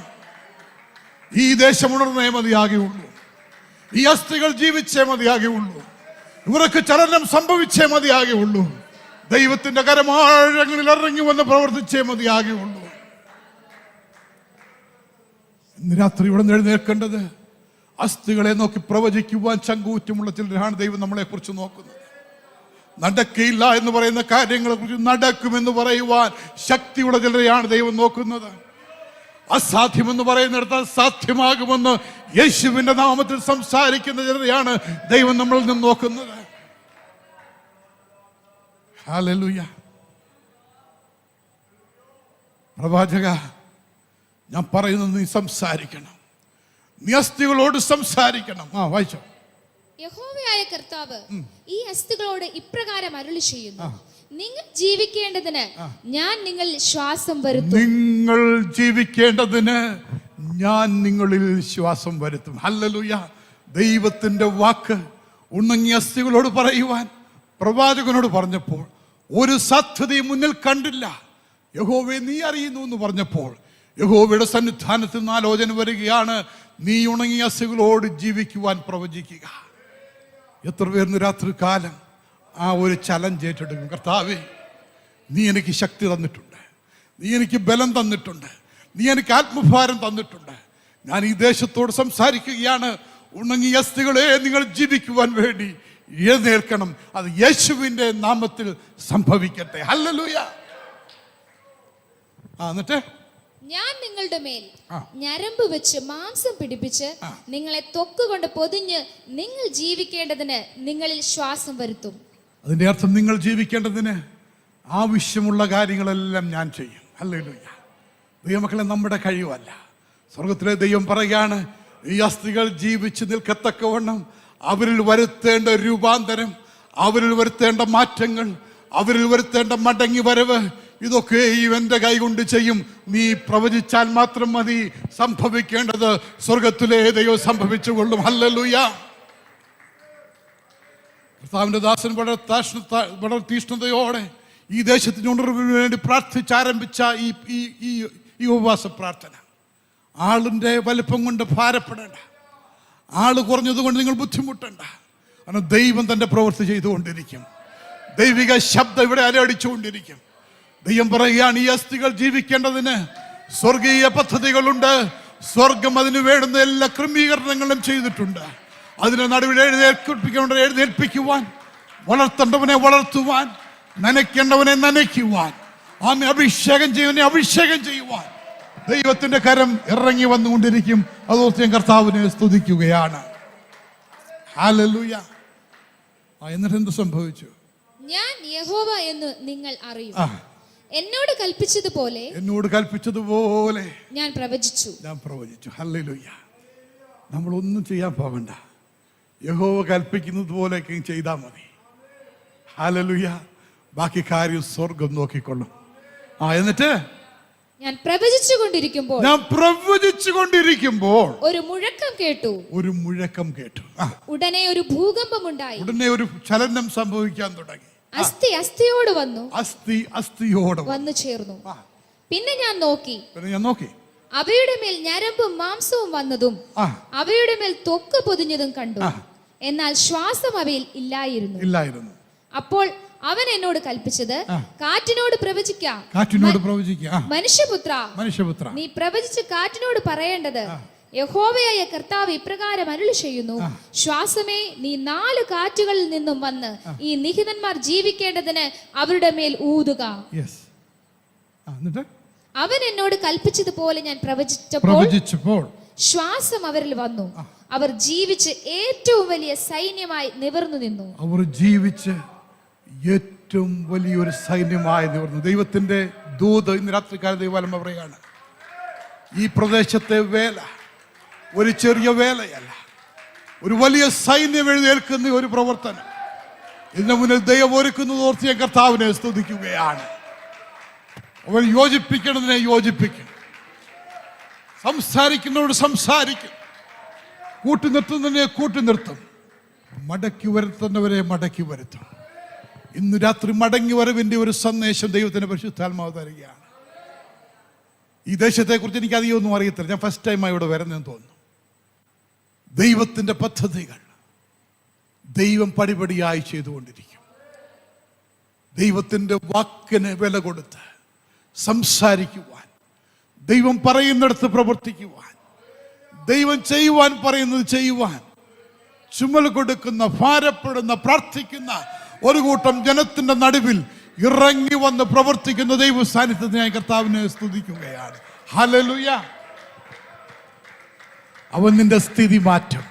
ഈ ദേശം ഉണർന്നേ മതിയാകുള്ളൂ. ഈ അസ്ഥികൾ ജീവിച്ചേ മതിയാകുള്ളൂ. ഇവർക്ക് ചലനം സംഭവിച്ചേ മതിയാകുള്ളൂ. ദൈവത്തിന്റെ കരമാഴങ്ങളിൽ ഇറങ്ങി വന്ന് പ്രവർത്തിച്ചേ മതിയാകുള്ളൂ. ഇന്ന് രാത്രി ഇവിടെ നിന്ന് എഴുന്നേൽക്കേണ്ടത് അസ്ഥികളെ നോക്കി പ്രവചിക്കുവാൻ ചങ്കൂറ്റമുള്ള ചിലരാണ് ദൈവം നമ്മളെ കുറിച്ച് നോക്കുന്നത്. നടക്കയില്ല എന്ന് പറയുന്ന കാര്യങ്ങളെ കുറിച്ച് നടക്കുമെന്ന് പറയുവാൻ ശക്തിയുള്ള ചിലരെയാണ് ദൈവം നോക്കുന്നത്. അസാധ്യമെന്ന് പറയുന്നിടത്ത് സാധ്യമാകുമെന്ന് യേശുവിന്റെ നാമത്തിൽ സംസാരിക്കുന്ന ചിലരെയാണ് ദൈവം നമ്മളിൽ നിന്ന് നോക്കുന്നത്. ഹല്ലേലൂയ. പ്രവാചക, ഞാൻ പറയുന്നത് നീ സംസാരിക്കണം, നീ അസ്ഥികളോട് സംസാരിക്കണം. വായിച്ചോ. യഹോവയായ കർത്താവ് ഈ അസ്ഥികളോട് ഇപ്രകാരം അരുളി ചെയ്യുന്നു, നിങ്ങൾ ജീവിക്കേണ്ടതിന് ഞാൻ നിങ്ങളിൽ ശ്വാസം വരുത്തും. നിങ്ങൾ ജീവിക്കേണ്ടതിന് ഞാൻ നിങ്ങളിൽ ശ്വാസം വരുത്തും. ഹല്ലേലൂയ. ദൈവത്തിന്റെ വാക്ക് ഉണങ്ങിയ അസ്ഥികളോട് പറയുവാൻ പ്രവാചകനോട് പറഞ്ഞപ്പോൾ ഒരു സാധ്യതയും മുന്നിൽ കണ്ടില്ല. യഹോവേ നീ അറിയുന്നു എന്ന് പറഞ്ഞപ്പോൾ യഹോവയുടെ സന്നിധാനത്തിൽ നിന്ന് ആലോചന വരികയാണ്, നീ ഉണങ്ങിയ അസ്ഥികളോട് ജീവിക്കുവാൻ പ്രവചിക്കുക. എത്ര പേർന്ന് രാത്രി കാലം ആ ഒരു ചലഞ്ച് ഏറ്റെടുക്കും. കർത്താവേ, നീ എനിക്ക് ശക്തി തന്നിട്ടുണ്ട്, നീ എനിക്ക് ബലം തന്നിട്ടുണ്ട്, നീ എനിക്ക് ആത്മഭാരം തന്നിട്ടുണ്ട്. ഞാൻ ഈ ദേശത്തോട് സംസാരിക്കുകയാണ്, ഉണങ്ങിയ അസ്ഥികളെ നിങ്ങൾ ജീവിക്കുവാൻ വേണ്ടി എഴുന്നേൽക്കണം. അത് യേശുവിന്റെ നാമത്തിൽ സംഭവിക്കട്ടെ. ഹല്ലേലൂയ. എന്നിട്ട് ഞാൻ നിങ്ങളുടെ മേൽ ഞരമ്പ് വെച്ച് മാംസം പിടിപ്പിച്ച് നിങ്ങളെ ത്വക്കുകൊണ്ട് പൊതിഞ്ഞ് നിങ്ങൾ ജീവിക്കേണ്ടതിന് നിങ്ങളിൽ ശ്വാസം വരുത്തും. അതിന്റെ അർത്ഥം നിങ്ങൾ ജീവിക്കേണ്ടതിന് ആവശ്യമുള്ള കാര്യങ്ങളെല്ലാം ഞാൻ ചെയ്യും. ഹല്ലേലൂയ. ദൈവമക്കളെ, നമ്മുടെ കഴിവല്ല, സ്വർഗത്തിലെ ദൈവം പറയുകയാണ്, ഈ അസ്ഥികൾ ജീവിച്ച് നിൽക്കത്തക്കവണ്ണം അവരിൽ വരുത്തേണ്ട രൂപാന്തരം, അവരിൽ വരുത്തേണ്ട മാറ്റങ്ങൾ, അവരിൽ വരുത്തേണ്ട മടങ്ങി വരവ് ഇതൊക്കെ ഇവന്റെ കൈ കൊണ്ട് ചെയ്യും. നീ പ്രവചിച്ചാൽ മാത്രം മതി. സംഭവിക്കേണ്ടത് സ്വർഗത്തിലെ ദൈവം സംഭവിച്ചു കൊള്ളും. ഹല്ലേലൂയ. കർത്താവിന്റെ ദാസൻ വളരെ തീഷ്ണതയോടെ ഈ ദേശത്തിന് ഉണർവിന് വേണ്ടി പ്രാർത്ഥിച്ചാരംഭിച്ച ഈ ഉപവാസ പ്രാർത്ഥന ആളിന്റെ വലിപ്പം കൊണ്ട് ഭാരപ്പെടേണ്ട, ആള് കുറഞ്ഞതുകൊണ്ട് നിങ്ങൾ ബുദ്ധിമുട്ടണ്ട. കാരണം ദൈവം തന്റെ പ്രവൃത്തി ചെയ്തുകൊണ്ടിരിക്കും. ദൈവിക ശബ്ദം ഇവിടെ അലയടിച്ചുകൊണ്ടിരിക്കും. ദൈവം പറയുകയാണ്, ഈ അസ്ഥികൾ ജീവിക്കേണ്ടതിന് സ്വർഗീയ പദ്ധതികളുണ്ട്. സ്വർഗം അതിന് വേണ്ടുന്ന എല്ലാ ക്രമീകരണങ്ങളും ചെയ്തിട്ടുണ്ട്. അതിനെ നടുവിൽ എഴുന്നേൽപ്പിക്കുവാൻ, വളർത്തേണ്ടവനെ വളർത്തുവാൻ, നനയ്ക്കേണ്ടവനെ നനയ്ക്കുവാൻ, ആമേൻ, അഭിഷേകം ചെയ്യുവനെ അഭിഷേകം ചെയ്യുവാൻ ദൈവത്തിന്റെ കരം ഇറങ്ങി വന്നുകൊണ്ടിരിക്കും. അതോർത്ത് ഞാൻ കർത്താവിനെ സ്തുതിക്കുകയാണ്. ഹല്ലേലൂയ. എന്നിട്ട് എന്ത് സംഭവിച്ചു? ഞാൻ യഹോവ എന്ന് നിങ്ങൾ അറിയും. എന്നോട് കൽപ്പിച്ചതുപോലെ ഞാൻ പ്രവചിച്ചു. ഹല്ലേലൂയ. നമ്മളൊന്നും ചെയ്യാൻ പോകണ്ട. യഹോവ കൽപ്പിക്കുന്നത് പോലെയൊക്കെ ചെയ്താൽ മതി. ഹല്ലേലൂയ. ബാക്കി കാര്യം സ്വർഗം നോക്കിക്കൊള്ളും. എന്നിട്ട് ഞാൻ പ്രവചിച്ചു കൊണ്ടിരിക്കുമ്പോൾ ഒരു മുഴക്കം കേട്ടു. ഉടനെ ഒരു ഭൂകമ്പമുണ്ടായി. ഉടനെ ഒരു ചലനം സംഭവിക്കാൻ തുടങ്ങി. അസ്ഥി അസ്ഥിയോട് വന്നു ചേർന്നു. പിന്നെ ഞാൻ നോക്കി, അവയുടെ മേൽ ഞരമ്പും മാംസവും വന്നതും അവയുടെ മേൽ ത്വക്ക് പൊതിഞ്ഞതും കണ്ടു. എന്നാൽ ശ്വാസം അവയിൽ ഇല്ലായിരുന്നു. അപ്പോൾ അവൻ എന്നോട് കൽപ്പിച്ചത്, കാറ്റിനോട് പ്രവചിക്കാം. മനുഷ്യപുത്ര, നീ പ്രവചിച്ച് കാറ്റിനോട് പറയേണ്ടത്, യഹോവയായ കർത്താവ് ഇപ്രകാരം അരുളി ചെയ്യുന്നു, ശ്വാസമേ, നീ 4 കാറ്റുകളിൽ നിന്നും വന്ന് ഈ നിഹിതന്മാർ ജീവിക്കേണ്ടതിന് അവരുടെ മേൽ ഊതുക. അവൻ എന്നോട് കൽപ്പിച്ചതുപോലെ ഞാൻ പ്രവചിച്ചപ്പോൾ ശ്വാസം അവരിൽ വന്നു. അവർ ജീവിച്ച് ഏറ്റവും വലിയ സൈന്യമായി നിവർന്നു നിന്നു. ഏറ്റവും വലിയൊരു സൈന്യമായി നിവർന്നു. ദൈവത്തിന്റെ ദൂത് ഇന്ന് രാത്രികാല ദൈവം പറയുകയാണ്, ഈ പ്രദേശത്തെ വേല ഒരു ചെറിയ വേലയല്ല, ഒരു വലിയ സൈന്യം എഴുന്നേൽക്കുന്ന ഒരു പ്രവർത്തനം ഇതിനു മുന്നിൽ ദൈവം ഒരുക്കുന്നത് ഓർത്ത് ഞാൻ കർത്താവിനെ സ്തുതിക്കുകയാണ്. അവൻ യോജിപ്പിക്കണതിനെ യോജിപ്പിക്കും, സംസാരിക്കുന്നവരോട് സംസാരിക്കും, കൂട്ടിനിർത്തുന്നതിനെ കൂട്ടിനിർത്തും, മടക്കി വരുത്തുന്നവരെ മടക്കി വരുത്തും. ഇന്ന് രാത്രി മടങ്ങി വരവിന്റെ ഒരു സന്ദേശം ദൈവത്തിന്റെ പരിശുദ്ധാത്മാവ് തരികയാണ്. ഈ ദേശത്തെക്കുറിച്ച് എനിക്ക് അധികം ഒന്നും അറിയത്തില്ല. ഞാൻ ഫസ്റ്റ് ടൈമായി ഇവിടെ വരുന്നതെന്ന് തോന്നുന്നു. ദൈവത്തിന്റെ പദ്ധതികൾ ദൈവം പടിപടിയായി ചെയ്തുകൊണ്ടിരിക്കും. ദൈവത്തിന്റെ വാക്കിന് വില കൊടുത്ത് സംസാരിക്കുവാൻ, ദൈവം പറയുന്നിടത്ത് പ്രവർത്തിക്കുവാൻ, ദൈവം ചെയ്യുവാൻ പറയുന്നത് ചെയ്യുവാൻ ചുമൽ കൊടുക്കുന്ന, ഭാരപ്പെടുന്ന, പ്രാർത്ഥിക്കുന്ന ഒരു കൂട്ടം ജനത്തിന്റെ നടുവിൽ ഇറങ്ങി വന്ന് പ്രവർത്തിക്കുന്ന ദൈവ സാന്നിധ്യത്തിനായി കർത്താവിനെ സ്തുതിക്കുകയാണ്. ഹല്ലേലൂയ. അവൻ നിന്റെ സ്ഥിതി മാറ്റും.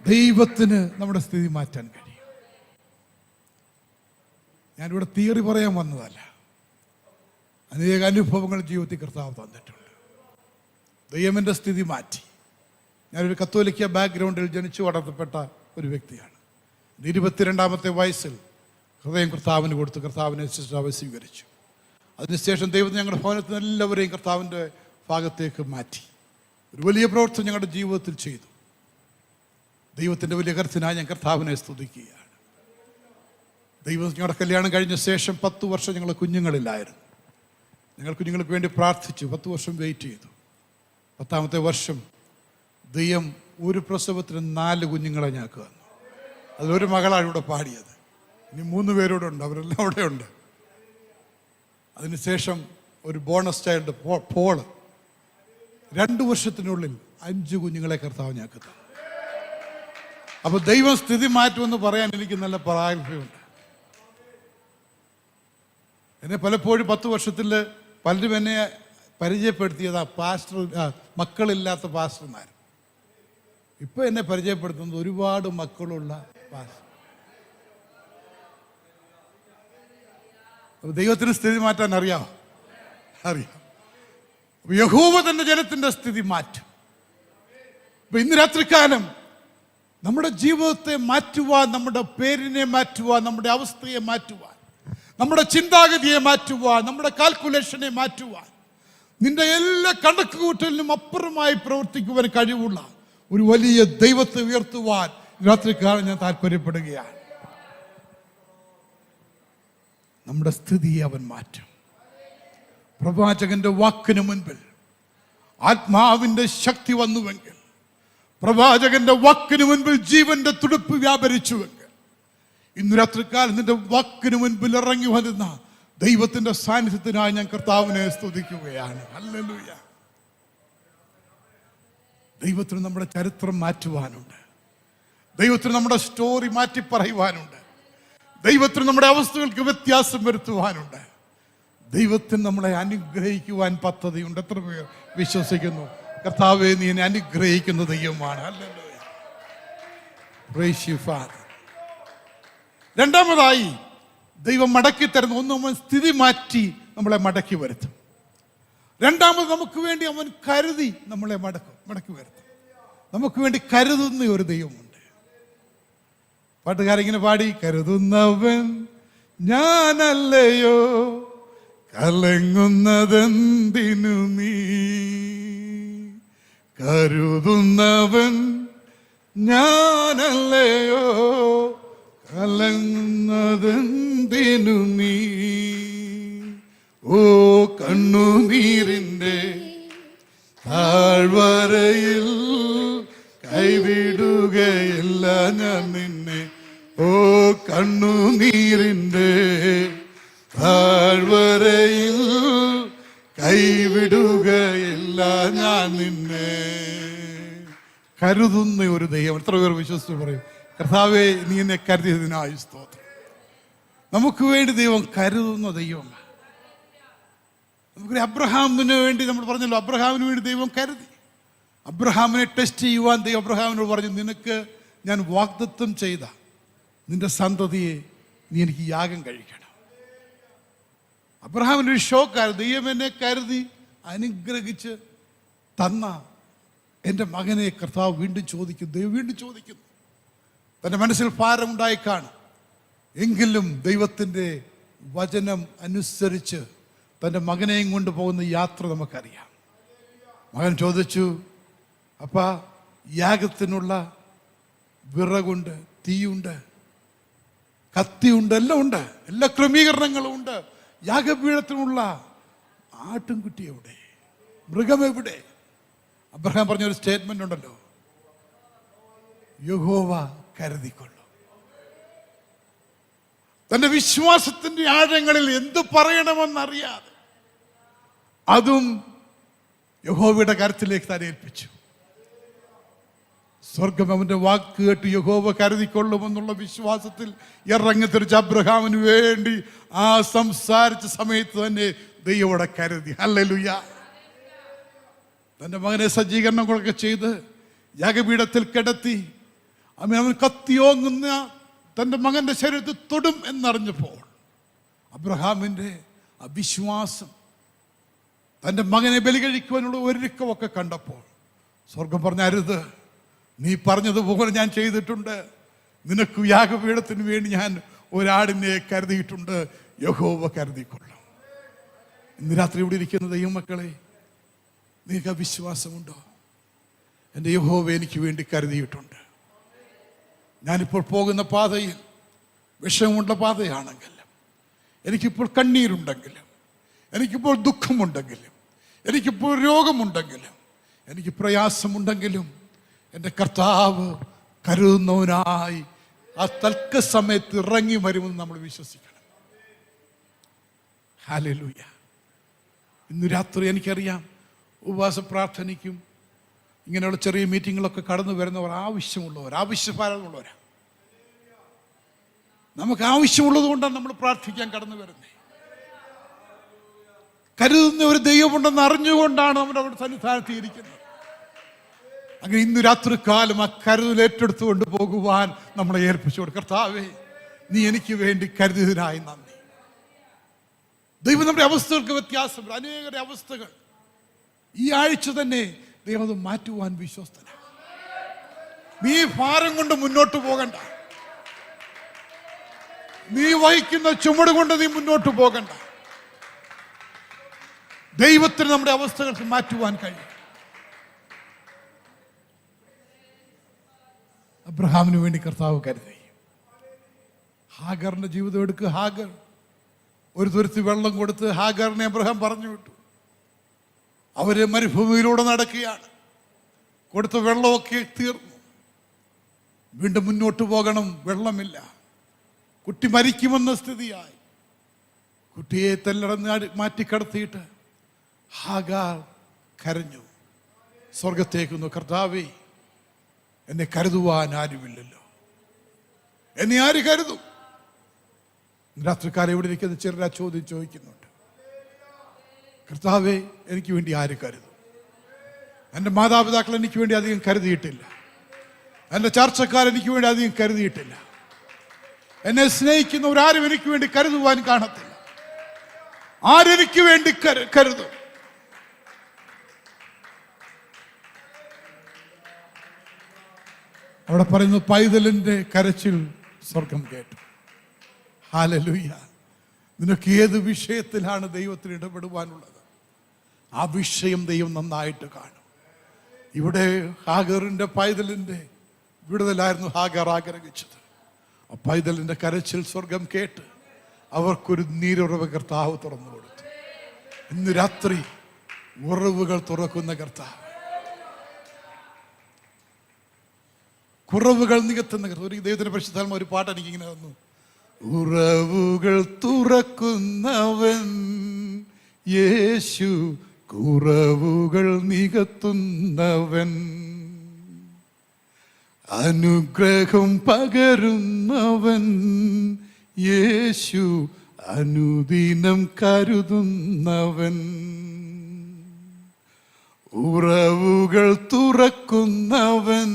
ദൈവത്തിന് നമ്മുടെ സ്ഥിതി മാറ്റാൻ കഴിയും. ഞാനിവിടെ തിയറി പറയാൻ വന്നതല്ല, അനേക അനുഭവങ്ങൾ ജീവിതത്തിൽ കർത്താവ് തന്നിട്ടുണ്ട്. ദൈവം എൻ്റെ സ്ഥിതി മാറ്റി. ഞാനൊരു കത്തോലിക്ക ബാക്ക്ഗ്രൗണ്ടിൽ ജനിച്ചു വളർത്തപ്പെട്ട ഒരു വ്യക്തിയാണ്. 22-ാമത്തെ വയസ്സിൽ ഹൃദയം കർത്താവിന് കൊടുത്ത് കർത്താവിനെ സിസ്റ്ററാവ് സ്വീകരിച്ചു. അതിനുശേഷം ദൈവം ഞങ്ങളുടെ ഭവനത്തിൽ എല്ലാവരെയും കർത്താവിൻ്റെ ഭാഗത്തേക്ക് മാറ്റി. ഒരു വലിയ പ്രവർത്തനം ഞങ്ങളുടെ ജീവിതത്തിൽ ചെയ്തു. ദൈവത്തിൻ്റെ വലിയ കരുത്തിനായി ഞാൻ കർത്താവിനെ സ്തുതിക്കുകയാണ്. ദൈവം ഞങ്ങളുടെ കല്യാണം കഴിഞ്ഞ ശേഷം 10 വർഷം ഞങ്ങൾ കുഞ്ഞുങ്ങളില്ലായിരുന്നു. ഞങ്ങൾ കുഞ്ഞുങ്ങൾക്ക് വേണ്ടി പ്രാർത്ഥിച്ചു. 10 വർഷം വെയിറ്റ് ചെയ്തു. 10ാമത്തെ വർഷം ദൈവം ഒരു പ്രസവത്തിന് 4 കുഞ്ഞുങ്ങളെ ഞങ്ങൾക്ക് തന്നു. അതിലൊരു മകളാണ് ഇവിടെ പാടിയത്. ഇനി 3 പേരോടെ ഉണ്ട്, അവരെല്ലാം അവിടെ ഉണ്ട്. അതിനുശേഷം ഒരു ബോണസ് ചൈൽഡ് പോള്. 2 വർഷത്തിനുള്ളിൽ 5 കുഞ്ഞുങ്ങളെ കർത്താവ് ഞങ്ങൾക്ക് തന്നു. അപ്പൊ ദൈവം സ്ഥിതി മാറ്റുമെന്ന് പറയാൻ എനിക്ക് നല്ല പ്രാഗൽഭ്യമുണ്ട്. എന്നെ പലപ്പോഴും 10 വർഷത്തിൽ പലരും എന്നെ പരിചയപ്പെടുത്തിയത് മക്കളില്ലാത്ത പാസ്റ്റർമാർ. ഇപ്പൊ എന്നെ പരിചയപ്പെടുത്തുന്നത് ഒരുപാട് മക്കളുള്ള പാസ്റ്റർ. ദൈവത്തിന് സ്ഥിതി മാറ്റാൻ അറിയാം. യഹോവ തന്റെ ജനത്തിന്റെ സ്ഥിതി മാറ്റും. ഇപ്പൊ ഇന്ന് രാത്രികാലം നമ്മുടെ ജീവിതത്തെ മാറ്റുവാൻ, നമ്മുടെ പേരിനെ മാറ്റുവാൻ, നമ്മുടെ അവസ്ഥയെ മാറ്റുവാൻ, നമ്മുടെ ചിന്താഗതിയെ മാറ്റുവാൻ, നമ്മുടെ കാൽക്കുലേഷനെ മാറ്റുവാൻ, നിന്റെ എല്ലാ കണക്കുകൂട്ടലിനും അപ്പുറമായി പ്രവർത്തിക്കുവാൻ കഴിവുള്ള ഒരു വലിയ ദൈവത്തെ ഉയർത്തുവാൻ രാത്രിക്കാലം ഞാൻ താല്പര്യപ്പെടുകയാണ്. നമ്മുടെ സ്ഥിതിയെ അവൻ മാറ്റും. പ്രവാചകന്റെ വാക്കിന് മുൻപിൽ ആത്മാവിന്റെ ശക്തി വന്നുവെങ്കിൽ, പ്രവാചകന്റെ വാക്കിന് മുൻപിൽ ജീവന്റെ തുടിപ്പ് വ്യാപരിച്ചുവെങ്കിൽ, ഇന്ന് രാത്രിക്കാലം നിന്റെ വാക്കിന് മുൻപിൽ ഇറങ്ങി വരുന്ന ദൈവത്തിന്റെ സാന്നിധ്യത്തിനായി ഞാൻ കർത്താവിനെ സ്തുതിക്കുകയാണ്. ഹല്ലേലൂയ. ദൈവത്തിന് നമ്മുടെ ചരിത്രം മാറ്റുവാനുണ്ട്. ദൈവത്തിന് നമ്മുടെ സ്റ്റോറി മാറ്റി പറയുവാനുണ്ട്. ദൈവത്തിന് നമ്മുടെ അവസ്ഥകൾക്ക് വ്യത്യാസം വരുത്തുവാനുണ്ട്. ദൈവത്തിന് നമ്മളെ അനുഗ്രഹിക്കുവാൻ പദ്ധതിയുണ്ട്. എത്ര പേർ വിശ്വസിക്കുന്നു? കർത്താവേ, നീ എന്നെ അനുഗ്രഹിക്കുന്ന ദൈവമാണ്. ഹല്ലേലൂയ. Praise you father. രണ്ടാമതായി ദൈവം മടക്കി തരുന്ന ഒന്ന്, അവൻ സ്ഥിതി മാറ്റി നമ്മളെ മടക്കി വരുത്തും. രണ്ടാമത് നമുക്ക് വേണ്ടി അവൻ കരുതി നമ്മളെ മടക്കി വരുത്തും. നമുക്ക് വേണ്ടി കരുതുന്ന ഒരു ദൈവമുണ്ട്. പാട്ടുകാരിങ്ങനെ പാടി, കരുതുന്നവൻ ഞാനല്ലയോ, കലങ്ങുന്നതെന്തിനു നീ, കരുതുന്നവൻ ഞാനല്ലയോ, കലങ്ങുന്നതെന്തിനു നീ, ഓ കണ്ണുനീരിൻ്റെ താഴ്വരയിൽ കൈവിടുകയില്ല ഞാൻ നിന്നെ, ഓ കണ്ണുനീരിൻ്റെ താഴ്വരയിൽ കൈവിടുകയില്ല ഞാൻ നിന്നെ. കരുതുന്ന ഒരു ദൈവം. എത്ര പേർ വിശ്വസിച്ച് പറയും, കർത്താവേ, നീ എന്നെ കരുതിയതിനായി സ്തോത്രം. നമുക്ക് വേണ്ടി ദൈവം കരുതുന്ന ദൈവമാണ്. നമുക്ക് അബ്രഹാമിന് വേണ്ടി നമ്മൾ പറഞ്ഞല്ലോ, അബ്രഹാമിന് വേണ്ടി ദൈവം കരുതി. അബ്രഹാമിനെ ടെസ്റ്റ് ചെയ്യുവാൻ ദൈവം അബ്രഹാമിനോട് പറഞ്ഞു, നിനക്ക് ഞാൻ വാഗ്ദത്തം ചെയ്ത നിന്റെ സന്തതിയെ നീ എനിക്ക് യാഗം കഴിക്കണം. അബ്രഹാമിൻ്റെ ഒരു ഷോക്കായിരുന്നു. ദൈവം എന്നെ കരുതി അനുഗ്രഹിച്ച് തന്ന എൻ്റെ മകനെ കർത്താവ് വീണ്ടും ചോദിക്കുന്നു. ദൈവം വീണ്ടും ചോദിക്കുന്നു. തൻ്റെ മനസ്സിൽ ഭാരമുണ്ടായി കാണും. എങ്കിലും ദൈവത്തിൻ്റെ വചനം അനുസരിച്ച് തൻ്റെ മകനെയും കൊണ്ട് പോകുന്ന യാത്ര നമുക്കറിയാം. മകൻ ചോദിച്ചു, അപ്പാ, യാഗത്തിനുള്ള വിറകുണ്ട്, തീയുണ്ട്, കത്തിയുണ്ട്, എല്ലാം ഉണ്ട്, എല്ലാ ക്രമീകരണങ്ങളും ഉണ്ട്. യാഗപീഠത്തിനുള്ള ആട്ടിൻകുട്ടി എവിടെ? മൃഗം എവിടെ? അബ്രഹാം പറഞ്ഞൊരു സ്റ്റേറ്റ്മെന്റ് ഉണ്ടല്ലോ, യഹോവ കരുതിക്കൊള്ളും. തന്റെ വിശ്വാസത്തിന്റെ ആഴങ്ങളിൽ എന്തു പറയണമെന്നറിയാതെ അതും യഹോവയുടെ കരുത്തിലേക്ക് തന്നെ ഏൽപ്പിച്ചു. സ്വർഗം അവന്റെ വാക്ക് കേട്ട് യഹോവ കരുതിക്കൊള്ളുമെന്നുള്ള വിശ്വാസത്തിൽ ഇറങ്ങിത്തിരിച്ച അബ്രഹാമിന് വേണ്ടി ആ സംസാരിച്ച സമയത്ത് തന്നെ ദൈവം കരുതി. ഹല്ലേലൂയ. തൻ്റെ മകനെ സജ്ജീകരണങ്ങളൊക്കെ ചെയ്ത് യാഗപീഠത്തിൽ കിടത്തി അവൻ കത്തിയോങ്ങുന്ന തൻ്റെ മകൻ്റെ ശരീരത്തിൽ തൊടും എന്നറിഞ്ഞപ്പോൾ അബ്രഹാമിൻ്റെ അവിശ്വാസം, തൻ്റെ മകനെ ബലി കഴിക്കുവാനുള്ള ഒരുക്കമൊക്കെ കണ്ടപ്പോൾ സ്വർഗം പറഞ്ഞ, അരുത്, നീ പറഞ്ഞതുപോലെ ഞാൻ ചെയ്തിട്ടുണ്ട്. നിനക്ക് യാഗപീഠത്തിന് വേണ്ടി ഞാൻ ഒരാടിനെ കരുതിയിട്ടുണ്ട്. യഹോവ കരുതിക്കൊള്ളും. ഇന്ന് രാത്രി ഇവിടെ ഇരിക്കുന്ന ദൈവമക്കളെ, നിങ്ങൾക്ക് വിശ്വാസമുണ്ടോ? എൻ്റെ യഹോവ എനിക്ക് വേണ്ടി കരുതിയിട്ടുണ്ട്. ഞാനിപ്പോൾ പോകുന്ന പാതയിൽ വിഷമുള്ള പാതയാണെങ്കിലും, എനിക്കിപ്പോൾ കണ്ണീരുണ്ടെങ്കിലും, എനിക്കിപ്പോൾ ദുഃഖമുണ്ടെങ്കിലും, എനിക്കിപ്പോൾ രോഗമുണ്ടെങ്കിലും, എനിക്ക് പ്രയാസമുണ്ടെങ്കിലും, എൻ്റെ കർത്താവ് കരുതുന്നവനായി ആ തൽക്ക സമയത്ത് ഇറങ്ങി വരുമെന്ന് നമ്മൾ വിശ്വസിക്കണം. ഹല്ലേലൂയ. ഇന്ന് രാത്രി എനിക്കറിയാം, ഉപവാസ പ്രാർത്ഥനയ്ക്കും ഇങ്ങനെയുള്ള ചെറിയ മീറ്റിങ്ങുകളൊക്കെ കടന്നു വരുന്നവർ ആവശ്യഭാരമുള്ളവരാണ്. നമുക്ക് ആവശ്യമുള്ളത് കൊണ്ടാണ് നമ്മൾ പ്രാർത്ഥിക്കാൻ കടന്നു വരുന്നത്. കരുതുന്ന ഒരു ദൈവമുണ്ടെന്ന് അറിഞ്ഞുകൊണ്ടാണ് നമ്മൾ അവിടെ സന്നിധാനത്തിൽ ഇരിക്കുന്നത്. അങ്ങനെ ഇന്ന് രാത്രി കാലം ആ കരുതൽ ഏറ്റെടുത്തുകൊണ്ട് പോകുവാൻ നമ്മളെ ഏൽപ്പിച്ചു കൊടുക്കും. കർത്താവേ, നീ എനിക്ക് വേണ്ടി കരുതിയതിനായി നന്ദി. ദൈവം നമ്മുടെ അവസ്ഥകൾക്ക് വ്യത്യാസമുണ്ട്. അനേകരുടെ അവസ്ഥകൾ ഈ ആഴ്ച തന്നെ ദൈവം അത് മാറ്റുവാൻ വിശ്വസ്തനാണ്. നീ ഭാരം കൊണ്ട് മുന്നോട്ട് പോകണ്ട. നീ വഹിക്കുന്ന ചുമട് കൊണ്ട് നീ മുന്നോട്ട് പോകണ്ട. ദൈവത്തിന് നമ്മുടെ അവസ്ഥകൾ മാറ്റുവാൻ കഴിയും. അബ്രഹാമിന് വേണ്ടി കർത്താവ് കരുതി. ഹാഗറിന്റെ ജീവിതം എടുക്കുക. ഹാഗർ ഒരു തുരുത്തി വെള്ളം കൊടുത്ത് ഹാഗറിനെ അബ്രഹാം പറഞ്ഞു വിട്ടു. അവര് മരുഭൂമിയിലൂടെ നടക്കുകയാണ്. കൊടുത്ത വെള്ളമൊക്കെ തീർന്നു. വീണ്ടും മുന്നോട്ട് പോകണം, വെള്ളമില്ല. കുട്ടി മരിക്കുമെന്ന സ്ഥിതിയായി. കുട്ടിയെ തെല്ലടന്ന് മാറ്റിക്കടത്തിയിട്ട് ഹാഗാർ കരഞ്ഞു. സ്വർഗത്തേക്കുന്നു, കർത്താവേ, എന്നെ കരുതുവാൻ ആരുമില്ലല്ലോ, എന്നെ ആര് കരുതും? രാത്രിക്കാലം ഇവിടെ ഇരിക്കുന്ന ചിലർ ആ ചോദ്യം ചോദിക്കുന്നുണ്ട്. കർത്താവേ, എനിക്ക് വേണ്ടി ആര് കരുതും? എൻ്റെ മാതാപിതാക്കൾ എനിക്ക് വേണ്ടി അധികം കരുതിയിട്ടില്ല. എൻ്റെ ചർച്ചക്കാർ എനിക്ക് വേണ്ടി അധികം കരുതിയിട്ടില്ല. എന്നെ സ്നേഹിക്കുന്നവരാരും എനിക്ക് വേണ്ടി കരുതുവാൻ കാണത്തില്ല. ആരെനിക്ക് വേണ്ടി കരുതും? അവിടെ പറയുന്നു, പൈതലിന്റെ കരച്ചിൽ സ്വർഗം കേട്ടു. ഹല്ലേലൂയ. നിനക്ക് ഏത് വിഷയത്തിലാണ് ദൈവത്തിന് ഇടപെടുവാനുള്ളത്, ആ വിഷയം ദൈവം നന്നായിട്ട് കാണും. ഇവിടെ ഹാഗറിന്റെ പൈതലിന്റെ വിടുതലായിരുന്നു ഹാഗർ ആഗ്രഹിച്ചത്. ആ പൈതലിന്റെ കരച്ചിൽ സ്വർഗം കേട്ട് അവർക്കൊരു നീരുറവ് കർത്താവ് തുറന്നു കൊടുത്തു. ഇന്ന് രാത്രി ഉറവുകൾ തുറക്കുന്ന കർത്താവ്, കുറവുകൾ നികത്തുന്ന കർത്താവ്. ഒരു ദൈവത്തിന്റെ പരിശുദ്ധാത്മാവ് ഒരു പാട്ട് എനിക്ക് ഇങ്ങനെ തന്നു. ഉറവുകൾ തുറക്കുന്നവൻ യേശു, കുറവുകൾ നികത്തുന്നവൻ, അനുഗ്രഹം പകരുന്നവൻ യേശു, അനുദിനം കരുതുന്നവൻ. ഉറവുകൾ തുറക്കുന്നവൻ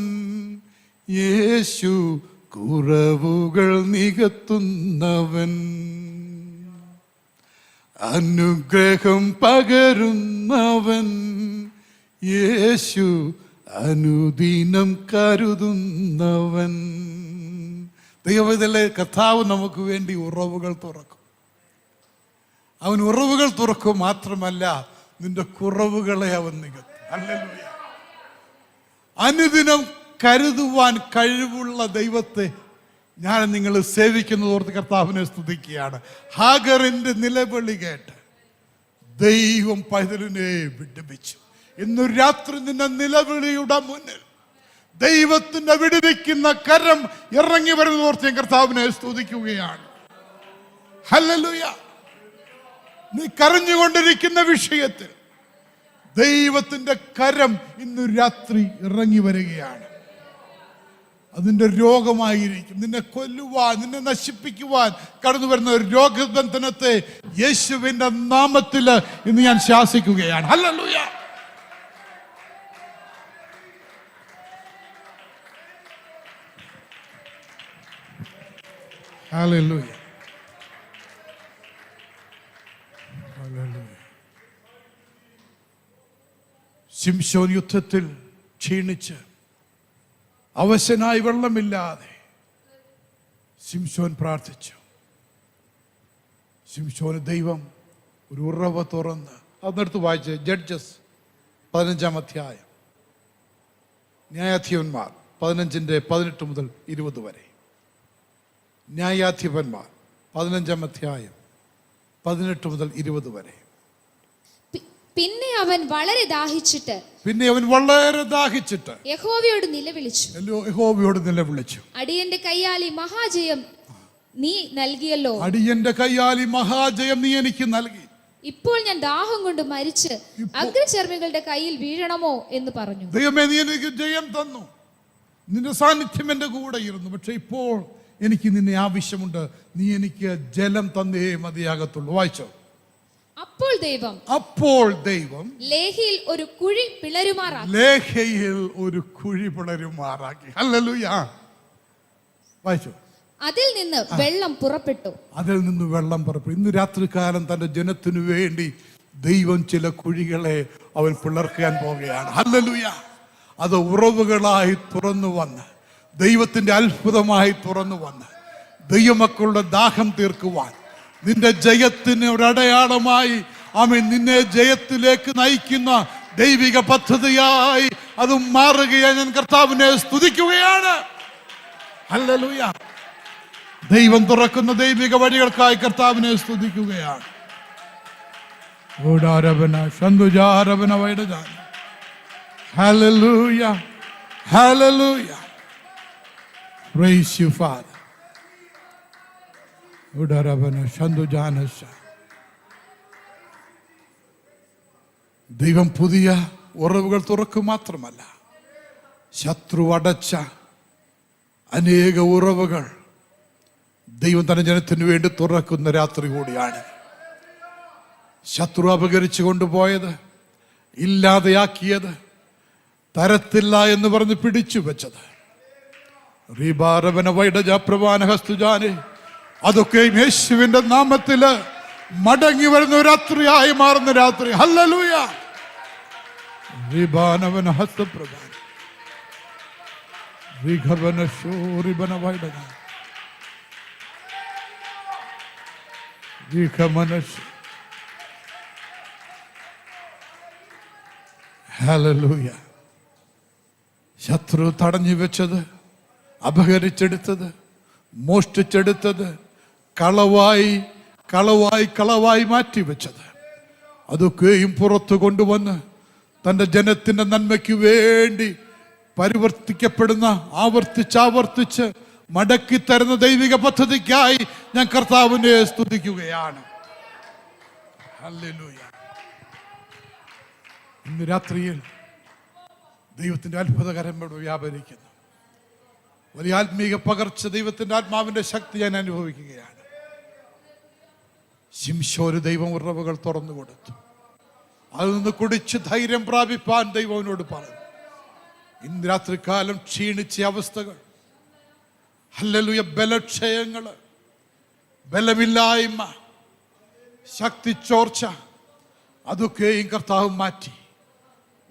യേശു, കുറവുകൾ നികത്തുന്നവൻ, അനുഗ്രഹം പകരുന്നവൻ യേശു, അനുദിനം കരുതുന്നവൻ. ദൈവത്തിലെ കർത്താവ് നമുക്ക് വേണ്ടി ഉറവുകൾ തുറക്കും. അവൻ ഉറവുകൾ തുറക്കും മാത്രമല്ല, നിന്റെ കുറവുകളെ അവൻ നികത്തും. ഹല്ലേലൂയ. അനുദിനം കരുതുവാൻ കഴിവുള്ള ദൈവത്തെ ഞാൻ നിങ്ങൾ സേവിക്കുന്നത് ഓർത്ത് കർത്താവിനെ സ്തുതിക്കുകയാണ്. ഹാഗറിന്റെ നിലവിളി കേട്ട് ദൈവം പൈതലിനെ വിടുവിച്ചു. ഇന്ന് രാത്രി നിന്റെ നിലവിളിയുടെ മുന്നിൽ ദൈവത്തിന്റെ വിടുവിക്കുന്ന കരം ഇറങ്ങി വരുന്നത് ഓർത്ത് ഞാൻ കർത്താവിനെ സ്തുതിക്കുകയാണ്. ഹല്ലേലൂയ. നീ കരഞ്ഞുകൊണ്ടിരിക്കുന്ന വിഷയത്തിൽ ദൈവത്തിന്റെ കരം ഇന്ന് രാത്രി ഇറങ്ങി വരികയാണ്. അതിന്റെ രോഗമായിരിക്കും, നിന്നെ കൊല്ലുവാൻ, നിന്നെ നശിപ്പിക്കുവാൻ കടന്നു വരുന്ന ഒരു രോഗബന്ധനത്തെ യേശുവിന്റെ നാമത്തിൽ ഇന്ന് ഞാൻ ശാസിക്കുകയാണ്. ഹല്ലേലൂയ. ഹല്ലേലൂയ. ഹല്ലേലൂയ. ശിംശോൻ യുദ്ധത്തിൽ ക്ഷീണിച്ച് അവശനായി വെള്ളമില്ലാതെ ശിംശോൻ പ്രാർത്ഥിച്ചു. ശിംശോന് ദൈവം ഒരു ഉറവ തുറന്ന്, അതെടുത്ത് വായിച്ച് ജഡ്ജസ് 15-ാം അധ്യായം, ന്യായാധിപന്മാർ 15-18 മുതൽ 20 വരെ. ന്യായാധിപന്മാർ 15-ാം അധ്യായം 18 മുതൽ 20 വരെ. പിന്നെ അവൻ വളരെ ദാഹിച്ചിട്ട് യഹോവയോട് നിലവിളിച്ചു. അടിയന്റെ കയ്യാൽ ഈ മഹാജയം നീ നൽകിയല്ലോ. അടിയന്റെ കയ്യാൽ ഈ മഹാജയം നീ എനിക്ക് നൽകി. ഇപ്പോൾ ഞാൻ ദാഹം കൊണ്ട് മരിച്ച് അഗ്രചർമ്മികളുടെ കയ്യിൽ വീഴണമോ എന്ന് പറഞ്ഞു. ദൈവമേ, നീ എനിക്ക് ജയം തന്നു, നിന്റെ സാന്നിധ്യം എന്റെ കൂടെ ഇരുന്നു. പക്ഷെ ഇപ്പോൾ എനിക്ക് നിന്നെ ആവശ്യമുണ്ട്. നീ എനിക്ക് ജലം തന്നേ മതിയാകത്തുള്ളൂ. വായിച്ചോ. അപ്പോൾ ദൈവം ലേഹയിൽ ഒരു കുഴി പിളരുമാറാക്കി. ഹല്ലേലൂയ. വായിച്ചോ. അതിൽ നിന്ന് വെള്ളം പുറപ്പെട്ടു. ഇന്ന് രാത്രികാലം തന്റെ ജനത്തിനു വേണ്ടി ദൈവം ചില കുഴികളെ അവൻ പിളർക്കാൻ പോവുകയാണ്. ഹല്ലേലൂയ. അത് ഉറവുകളായി തുറന്നു വന്ന് ദൈവത്തിൻ്റെ അത്ഭുതമായി തുറന്നു വന്ന് ദൈവമക്കളുടെ ദാഹം തീർക്കുവാൻ, നിന്റെ ജയത്തിന് ഒരടയാളമായി ആമേൻ, നിന്നെ ജയത്തിലേക്ക് നയിക്കുന്ന ദൈവിക പദ്ധതിയായി അത് മാറുകയായി ഞാൻ കർത്താവിനെ സ്തുതിക്കുകയാണ്. ഹല്ലേലൂയ. ദൈവം തുറക്കുന്ന ദൈവിക വഴികൾക്കായി കർത്താവിനെ സ്തുതിക്കുകയാണ്. Hallelujah. Hallelujah. Praise you, Father. ദൈവം പുതിയ ഉറവുകൾ തുറക്കുക മാത്രമല്ല, ശത്രു അടച്ച അനേക ഉറവുകൾ ദൈവം തന്റെ ജനത്തിന് വേണ്ടി തുറക്കുന്ന രാത്രി കൂടിയാണ്. ശത്രു അപകരിച്ചു കൊണ്ടുപോയത്, ഇല്ലാതെയാക്കിയത്, തരത്തില്ല എന്ന് പറഞ്ഞ് പിടിച്ചു വെച്ചത്, അതൊക്കെ യേശുവിന്റെ നാമത്തില് മടങ്ങി വരുന്ന രാത്രിയായി മാറുന്ന രാത്രി. ഹല്ലേലൂയ. ഹല്ലേലൂയ. ശത്രു തടഞ്ഞു വെച്ചത്, അപഹരിച്ചെടുത്തത്, മോഷ്ടിച്ചെടുത്തത്, കളവായി മാറ്റിവെച്ചത്, അതൊക്കെയും പുറത്തു കൊണ്ടുവന്ന് തൻ്റെ ജനത്തിൻ്റെ നന്മയ്ക്ക് വേണ്ടി പരിവർത്തിക്കപ്പെടുന്ന, ആവർത്തിച്ച് മടക്കി തരുന്ന ദൈവിക പദ്ധതിക്കായി ഞാൻ കർത്താവിനെ സ്തുതിക്കുകയാണ്. ഹല്ലേലൂയ. ഇന്ന് രാത്രിയിൽ ദൈവത്തിൻ്റെ അത്ഭുതകരം വ്യാപരിക്കുന്നു. വലിയ ആത്മീക പകർച്ച, ദൈവത്തിൻ്റെ ആത്മാവിൻ്റെ ശക്തി ഞാൻ അനുഭവിക്കുകയാണ്. ശിംശോന് ദൈവം ഉറവുകൾ തുറന്നു കൊടുത്തു. അതിൽ നിന്ന് കുടിച്ച് ധൈര്യം പ്രാപിപ്പാൻ ദൈവനോട് പറഞ്ഞു. ഇന്ന് രാത്രികാലം ക്ഷീണിച്ച അവസ്ഥകൾ, ഹല്ലേലൂയ, ബലക്ഷയങ്ങള്, ബലമില്ലായ്മ, ശക്തി ചോർച്ച, അതൊക്കെയും കർത്താവ് മാറ്റി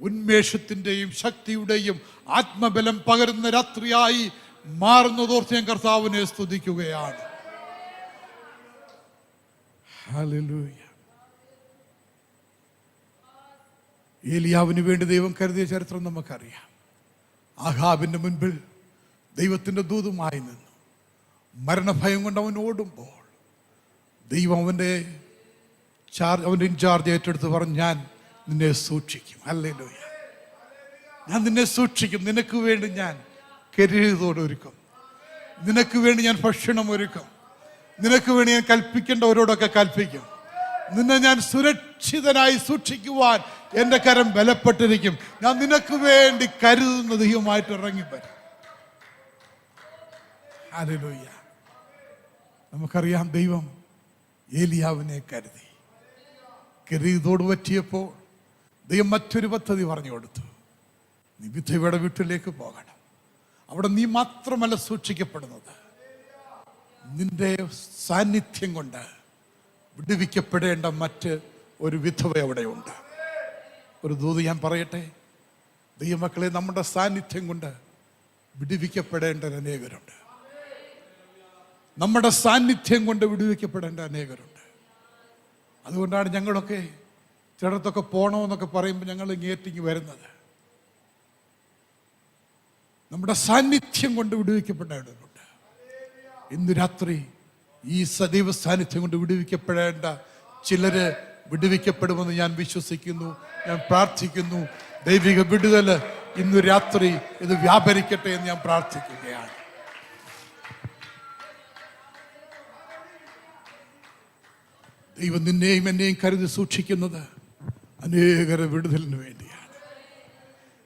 ഉന്മേഷത്തിന്റെയും ശക്തിയുടെയും ആത്മബലം പകരുന്ന രാത്രിയായി മാറുന്നതോർത്ത് ഞാൻ കർത്താവിനെ സ്തുതിക്കുകയാണ്. ഹല്ലേലൂയ. ഏലിയാവിന് വേണ്ടി ദൈവം കരുതിയ ചരിത്രം നമുക്കറിയാം. ആഹാബിന്റെ മുൻപിൽ ദൈവത്തിന്റെ ദൂതുമായി നിന്നു. മരണഭയം കൊണ്ട് അവൻ ഓടുമ്പോൾ ദൈവം അവൻ്റെ ഇൻചാർജ് ഏറ്റെടുത്ത് പറഞ്ഞു, ഞാൻ നിന്നെ സൂക്ഷിക്കും. ഹല്ലേലൂയ. ഞാൻ നിന്നെ സൂക്ഷിക്കും. നിനക്ക് വേണ്ടി ഞാൻ കരുതലോടെ ഒരുക്കും. നിനക്ക് വേണ്ടി ഞാൻ ഭക്ഷണം ഒരുക്കും. നിനക്ക് വേണ്ടി ഞാൻ കൽപ്പിക്കേണ്ടവരോടൊക്കെ കൽപ്പിക്കും. നിന്നെ ഞാൻ സുരക്ഷിതനായി സൂക്ഷിക്കുവാൻ എൻ്റെ കരം ബലപ്പെട്ടിരിക്കും. ഞാൻ നിനക്ക് വേണ്ടി കരുതുന്ന ദൈവമായിട്ട് ഇറങ്ങിവരും. ഹല്ലേലൂയ. നമുക്കറിയാം, ദൈവം ഏലിയാവിനെ കരുതലോട് പറ്റിയപ്പോൾ ദൈവം മറ്റൊരു പദ്ധതി പറഞ്ഞു കൊടുത്തു. നീ വിധവയുടെ വീട്ടിലേക്ക് പോകണം. അവിടെ നീ മാത്രമല്ല സൂക്ഷിക്കപ്പെടുന്നത്, നിന്റെ സാന്നിധ്യം കൊണ്ട് വിടുവിക്കപ്പെടേണ്ട മറ്റ് ഒരു വിധവ അവിടെയുണ്ട്. ഒരു ദൂത് ഞാൻ പറയട്ടെ, ദൈവമക്കളെ, നമ്മുടെ സാന്നിധ്യം കൊണ്ട് വിടുവിക്കപ്പെടേണ്ട അനേകരുണ്ട്. നമ്മുടെ സാന്നിധ്യം കൊണ്ട് വിടുവിക്കപ്പെടേണ്ട അനേകരുണ്ട്. അതുകൊണ്ടാണ് ഞങ്ങളൊക്കെ ചിലടത്തൊക്കെ പോകണമെന്നൊക്കെ പറയുമ്പോൾ ഞങ്ങൾ ഇങ്ങേറ്റിങ്ങ് വരുന്നത്. നമ്മുടെ സാന്നിധ്യം കൊണ്ട് വിടുവിക്കപ്പെടേണ്ടതുണ്ട്. ഇന്ന് രാത്രി ഈ സദൈവ സാന്നിധ്യം കൊണ്ട് വിടുവിക്കപ്പെടേണ്ട ചിലര് വിടുവിക്കപ്പെടുമെന്ന് ഞാൻ വിശ്വസിക്കുന്നു, ഞാൻ പ്രാർത്ഥിക്കുന്നു. ദൈവിക വിടുതൽ ഇന്ന് രാത്രി ഇത് വ്യാപരിക്കട്ടെ എന്ന് ഞാൻ പ്രാർത്ഥിക്കുകയാണ്. ദൈവം നിന്നെയും എന്നെയും കരുതി സൂക്ഷിക്കുന്നത് അനേകര വിടുതലിന് വേണ്ടിയാണ്.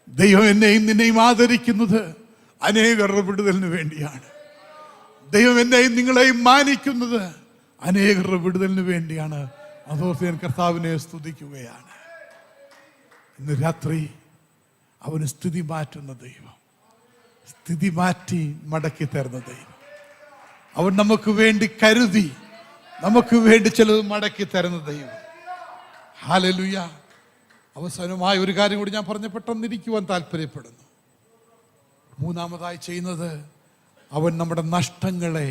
ദൈവം എന്നെയും നിന്നെയും ആദരിക്കുന്നത് അനേകരുടെ വിടുതലിന് വേണ്ടിയാണ്. ദൈവം എന്നെയും നിങ്ങളെയും മാനിക്കുന്നത് അനേകരുടെ വിടുതലിന് വേണ്ടിയാണ്. അതോർത്ത് ഞാൻ കർത്താവിനെ സ്തുതിക്കുകയാണ്. ഇന്ന് രാത്രി അവന് സ്ഥിതി മാറ്റുന്ന ദൈവം, സ്ഥിതി മാറ്റി മടക്കി തരുന്ന ദൈവം, അവൻ നമുക്ക് വേണ്ടി കരുതി നമുക്ക് വേണ്ടി ചിലത് മടക്കി തരുന്ന ദൈവം. ഹല്ലേലൂയ. അവസാനമായ ഒരു കാര്യം കൂടി ഞാൻ പറഞ്ഞ് പെട്ടെന്നിരിക്കുവാൻ താല്പര്യപ്പെടുന്നു. മൂന്നാമതായി ചെയ്യുന്നത്, അവൻ നമ്മുടെ നഷ്ടങ്ങളെ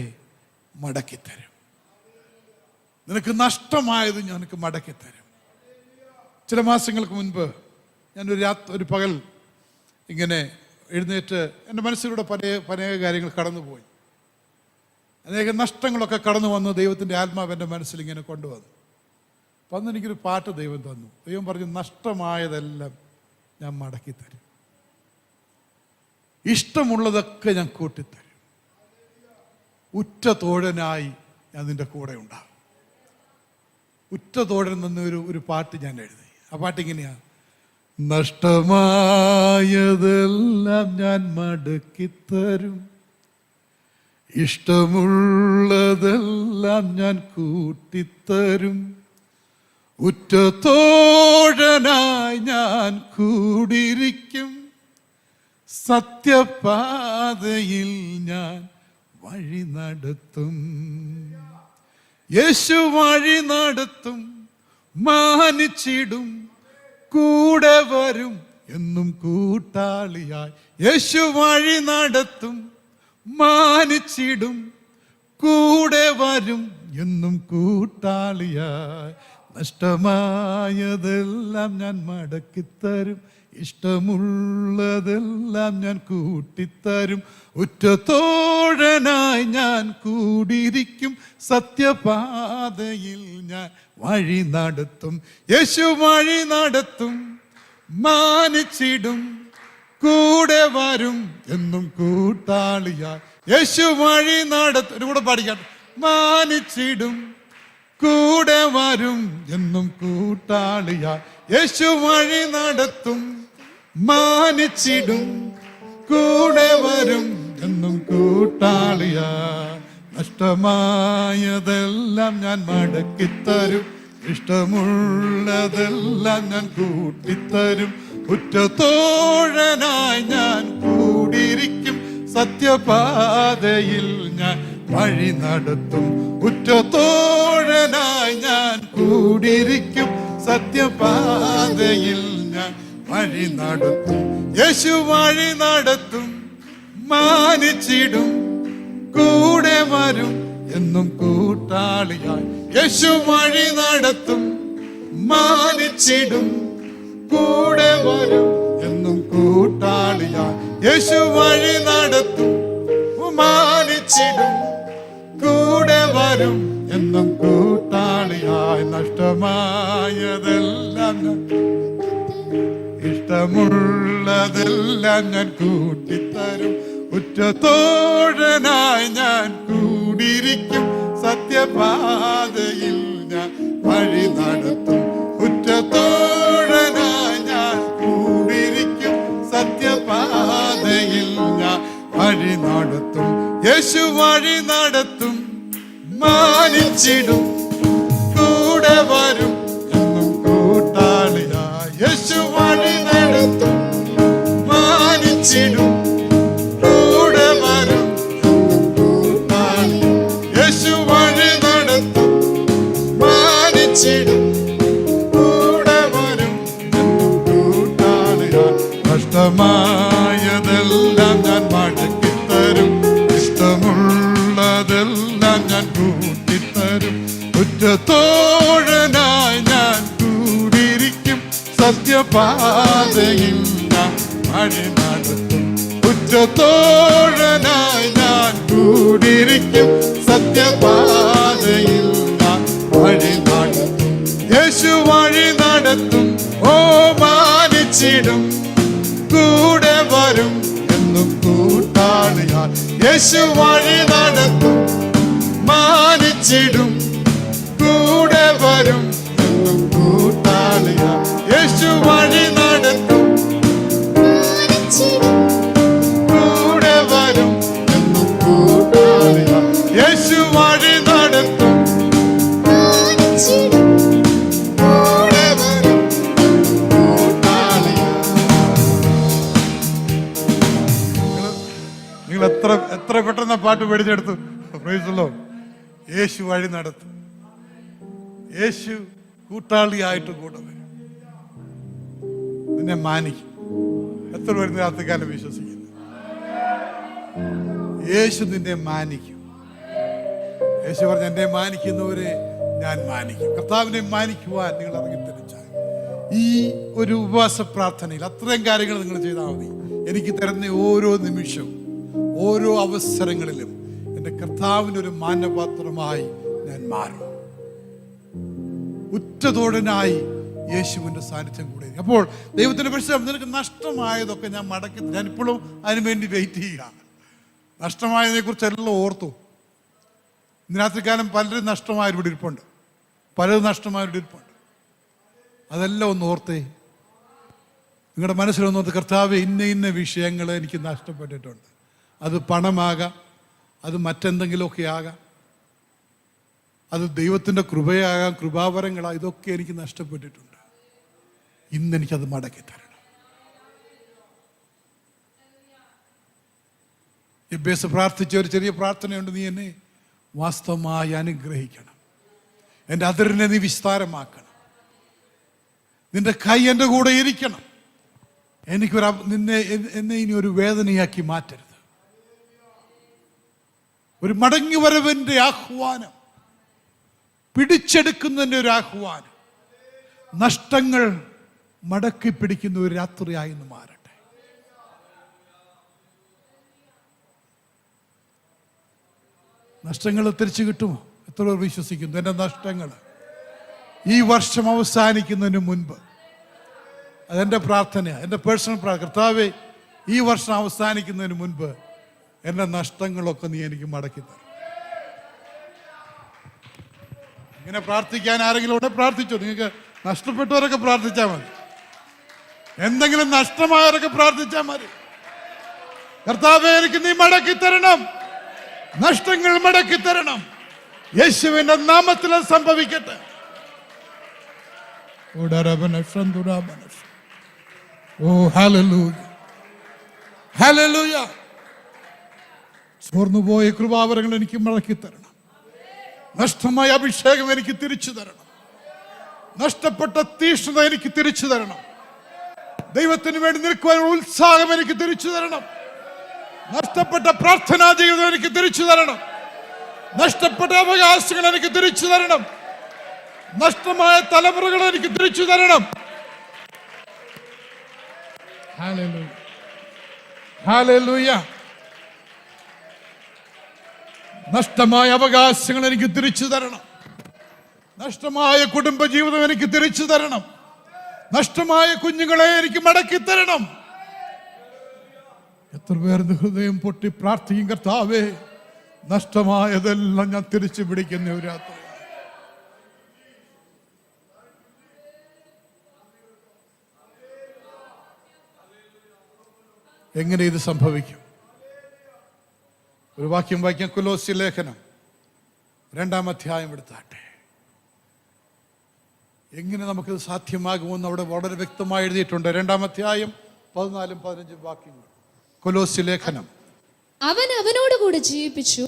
മടക്കിത്തരും. നിനക്ക് നഷ്ടമായത് നിനക്ക് മടക്കിത്തരും. ചില മാസങ്ങൾക്ക് മുൻപ് ഞാനൊരു ഒരു പകൽ ഇങ്ങനെ എഴുന്നേറ്റ് എൻ്റെ മനസ്സിലൂടെ പല കാര്യങ്ങൾ കടന്നുപോയി. അനേക നഷ്ടങ്ങളൊക്കെ കടന്നു വന്ന് ദൈവത്തിൻ്റെ ആത്മാവ് എൻ്റെ മനസ്സിൽ ഇങ്ങനെ കൊണ്ടുവന്നു. അപ്പം അന്ന് എനിക്കൊരു പാട്ട് ദൈവം തന്നു. ദൈവം പറഞ്ഞു, നഷ്ടമായതെല്ലാം ഞാൻ മടക്കിത്തരും, ഇഷ്ടമുള്ളതൊക്കെ ഞാൻ കൂട്ടിത്തരും, ഉറ്റ തോഴനായി ഞാൻ നിൻ്റെ കൂടെ ഉണ്ടാകും. ഉറ്റ തോഴൻ എന്നൊരു പാട്ട് ഞാൻ എഴുതി. ആ പാട്ട് ഇങ്ങനെയാ: നഷ്ടമായതെല്ലാം ഞാൻ മടക്കിത്തരും, ഇഷ്ടമുള്ളതെല്ലാം ഞാൻ കൂട്ടിത്തരും, ഉറ്റ തോഴനായി ഞാൻ കൂടിയിരിക്കും, സത്യപാതയിൽ ഞാൻ വഴി നടത്തും. യേശു വഴി നടത്തും, മാനിച്ചിടും, കൂടെ വരും എന്നും കൂട്ടാളിയായി. യേശു വഴി നടത്തും, മാനിച്ചിടും, കൂടെ വരും എന്നും കൂട്ടാളിയായി. നഷ്ടമായതെല്ലാം ഞാൻ മടക്കിത്തരും, ഇഷ്ടമുള്ളതെല്ലാം ഞാൻ കൂട്ടിത്തരും, ഉറ്റ തോഴനായി ഞാൻ കൂടിയിരിക്കും, സത്യപാതയിൽ ഞാൻ വഴി നടത്തും. യേശു വഴി നടത്തും, മാനിച്ചിടും, കൂടെ വരും എന്നും കൂട്ടാളിയായി. യേശു വഴി നടത്തും, ഒരു കൂടെ പാടിക്കാട്ടെ. മാനിച്ചിടും, കൂടെ വരും എന്നും കൂട്ടാളിയായി. യേശു വഴി നടത്തും, മാനിച്ചിടും, കൂടെ വരും എന്നും കൂട്ടാളിയായി. നഷ്ടമായതെല്ലാം ഞാൻ മടക്കിത്തരും, ഇഷ്ടമുള്ളതെല്ലാം ഞാൻ കൂട്ടിത്തരും, ഉറ്റ തോഴനായി ഞാൻ കൂടിയിരിക്കും, സത്യപാതയിൽ ഞാൻ വഴി നടത്തും. ഉറ്റ തോഴനായി ഞാൻ കൂടിയിരിക്കും, സത്യപാതയിൽ ഞാൻ വഴി നടത്തും. യേശു വഴി നടത്തും, മാനിച്ചിടും, കൂടെ വരും എന്നും കൂട്ടാളിയായി. യേശു വഴി നടത്തും, മാനിച്ചിടും, കൂടെ വരും എന്നും കൂട്ടാളിയായി. യേശു വഴി നടത്തും, മാനിച്ചിടും, കൂടെ വരും എന്നും കൂട്ടാളിയായി. നഷ്ടമായതെല്ലാം ഇഷ്ടമുള്ളതെല്ലാം ഞാൻ കൂട്ടിത്തരും, ഉറ്റ തോഴനായി ഞാൻ കൂടിയിരിക്കും, സത്യപാതയിൽ ഞാൻ വഴി നടത്തും. ഉറ്റ തോഴനായി ഞാൻ കൂടിയിരിക്കും, സത്യപാതയിൽ ഞാൻ വഴി നടത്തും. യേശു വഴി നടത്തും, മാനിച്ചിടും, കൂടെ വരും എന്നും കൂട്ടാളിയായി. യേശു വഴി നടത്തും, മാനിച്ചിടും, കൂടെ വരും എന്നും കൂട്ടാളിയായി. യേശു വഴി നടത്തും, മാനിച്ചിടും, കൂടെ വരും എന്നും കൂട്ടാളിയായി. നഷ്ടമായതെല്ലാം ഞാൻ മടക്കിത്തരും, ഇഷ്ടമുള്ളതെല്ലാം ഞാൻ കൂട്ടിത്തരും, ഉറ്റ തോഴനായി ഞാൻ കൂടിയിരിക്കും, സത്യപാതയിൽ ഞാൻ വഴി നടത്തും. ഉറ്റ തോഴനായി ഞാൻ കൂടിയിരിക്കും, സത്യപാതയിൽ ഞാൻ വഴി നടത്തും. യേശു വഴി നടത്തും, ഓ മാനിച്ചിടും, കൂടെ വരും എന്നും കൂട്ടാളിയായി. യേശു വഴി നടത്തും, മാനിച്ചിടും, കൂടെ വരും എന്നും കൂട്ടാളിയായി. യേശു വഴി നടത്തും, കൂടെ വരും എന്നും കൂട്ടാളിയായി. യേശു വഴി നടത്തും, കൂടെ വരും കൂട്ടാളിയായി. നിങ്ങൾ എത്ര പെട്ടെന്ന് പാട്ട് പഠിച്ചെടുത്തു. Praise the Lord. യേശു വഴി നടത്തും, യേശു കൂട്ടാളിയായിട്ട് കൂടെ വരും, നിന്നെ മാനിക്കും. എത്ര പേര് രാത്രികാലം വിശ്വസിക്കുന്നു? യേശു നിന്നെ മാനിക്കും. യേശു പറഞ്ഞു, എന്നെ മാനിക്കുന്നവരെ ഞാൻ മാനിക്കും. കർത്താവിനെ മാനിക്കുവാൻ നിങ്ങൾ ഇറങ്ങിത്തിരിച്ചാൽ ഈ ഒരു ഉപവാസ പ്രാർത്ഥനയിൽ അത്രയും കാര്യങ്ങൾ നിങ്ങൾ ചെയ്താൽ മതി. എനിക്ക് തരുന്ന ഓരോ നിമിഷവും ഓരോ അവസരങ്ങളിലും എൻ്റെ കർത്താവിനൊരു മാനപാത്രമായി ഞാൻ മാറും. ഉറ്റതോടനായി യേശുവിൻ്റെ സാന്നിധ്യം കൂടെ. അപ്പോൾ ദൈവത്തിൻ്റെ പരിശ്രമം നിനക്ക് നഷ്ടമായതൊക്കെ ഞാൻ മടക്കി, ഞാനിപ്പോഴും അതിനു വേണ്ടി വെയിറ്റ് ചെയ്യുക. നഷ്ടമായതിനെ കുറിച്ച് എല്ലാം ഓർത്തു. ഇന്ന് രാത്രികാലം പലരും നഷ്ടമായവരുടെ ഇരിപ്പുണ്ട്, പലരും നഷ്ടമായവരുടെ ഇരിപ്പുണ്ട്. അതെല്ലാം ഒന്ന് ഓർത്തേ. നിങ്ങളുടെ മനസ്സിലൊന്നോർത്ത്, കർത്താവ് ഇന്ന ഇന്ന വിഷയങ്ങൾ എനിക്ക് നഷ്ടപ്പെട്ടിട്ടുണ്ട്. അത് പണമാകാം, അത് മറ്റെന്തെങ്കിലുമൊക്കെ ആകാം, അത് ദൈവത്തിൻ്റെ കൃപയാകാം, കൃപാവരങ്ങളാകാം. ഇതൊക്കെ എനിക്ക് നഷ്ടപ്പെട്ടിട്ടുണ്ട്. ഇന്നെനിക്കത് മടക്കി തരണം. എബ്ബേസ് പ്രാർത്ഥിച്ച ഒരു ചെറിയ പ്രാർത്ഥനയുണ്ട്. നീ എന്നെ വാസ്തവമായി അനുഗ്രഹിക്കണം, എൻ്റെ അതിരിനെ നീ വിസ്താരമാക്കണം, നിന്റെ കൈ എൻ്റെ കൂടെ ഇരിക്കണം, എന്നെ ഇനി ഒരു വേദനയാക്കി മാറ്റരുത്. ഒരു മടങ്ങി വരവിൻ്റെ ആഹ്വാനം, പിടിച്ചെടുക്കുന്നതിൻ്റെ ഒരു ആഹ്വാനം, നഷ്ടങ്ങൾ മടക്കി പിടിക്കുന്ന ഒരു രാത്രിയായി എന്ന് മാറട്ടെ. നഷ്ടങ്ങൾ തിരിച്ചു കിട്ടുമോ? എത്ര പേർ വിശ്വസിക്കുന്നു? എൻ്റെ നഷ്ടങ്ങൾ ഈ വർഷം അവസാനിക്കുന്നതിന് മുൻപ്, അതെൻ്റെ പ്രാർത്ഥനയാണ്, എൻ്റെ പേഴ്സണൽ പ്രാർത്ഥന. കർത്താവേ, ഈ വർഷം അവസാനിക്കുന്നതിന് മുൻപ് എൻ്റെ നഷ്ടങ്ങളൊക്കെ നീ എനിക്ക് മടക്കി തരും. ഇങ്ങനെ പ്രാർത്ഥിക്കാൻ ആരെങ്കിലും ഉണ്ടെ പ്രാർത്ഥിച്ചോ. നിങ്ങൾക്ക് നഷ്ടപ്പെട്ടവരൊക്കെ പ്രാർത്ഥിച്ചാൽ മതി, എന്തെങ്കിലും നഷ്ടമായവരൊക്കെ പ്രാർത്ഥിച്ചാൽ മതി. കർത്താവേ, എനിക്ക് നീ മടക്കി തരണം, നഷ്ടങ്ങൾ മടക്കി തരണം. യേശുവിന്റെ നാമത്തിൽ സംഭവിക്കട്ടെ. ഓ ഹല്ലേലൂയ, ഹല്ലേലൂയ. ചോർന്നുപോയ കൃപാവരങ്ങൾ എനിക്ക് മടക്കി തരണം. നഷ്ടമായ അഭിഷേകം എനിക്ക് തിരിച്ചു തരണം. നഷ്ടപ്പെട്ട തീഷ്ണത എനിക്ക് തിരിച്ചു തരണം. ദൈവത്തിന് വേണ്ടി നിൽക്കുവാനുള്ള ഉത്സാഹം എനിക്ക് തിരിച്ചു തരണം. നഷ്ടപ്പെട്ട പ്രാർത്ഥനാ ജീവിതം എനിക്ക് തിരിച്ചു തരണം. നഷ്ടപ്പെട്ട അവകാശങ്ങൾ എനിക്ക് തിരിച്ചു തരണം. നഷ്ടമായ തലമുറകൾ എനിക്ക് തിരിച്ചു തരണം. Hallelujah, hallelujah. നഷ്ടമായ അവകാശങ്ങൾ എനിക്ക് തിരിച്ചു തരണം. നഷ്ടമായ കുടുംബജീവിതം എനിക്ക് തിരിച്ചു തരണം. നഷ്ടമായ കുഞ്ഞുങ്ങളെ എനിക്ക് മടക്കി തരണം. എത്ര പേർ ഹൃദയം പൊട്ടി പ്രാർത്ഥിക്കും, കർത്താവേ, നഷ്ടമായതെല്ലാം ഞാൻ തിരിച്ചു പിടിക്കുന്ന ഒരു രാത്രി. എങ്ങനെ ഇത് സംഭവിക്കും? ഒരു വാക്യം വായിക്കാം. കൊലോസ്യ ലേഖനം 2-ാം അധ്യായം എടുത്താട്ടെ. എങ്ങനെ നമുക്കിത് സാധ്യമാകുമെന്ന് അവിടെ വളരെ വ്യക്തമായി എഴുതിയിട്ടുണ്ട്. 2-ാം അധ്യായം 14-15 വാക്യങ്ങൾ. കൊലോസ്യ ലേഖനം. അവൻ അവനോട് കൂടെ ജീവിപ്പിച്ചു,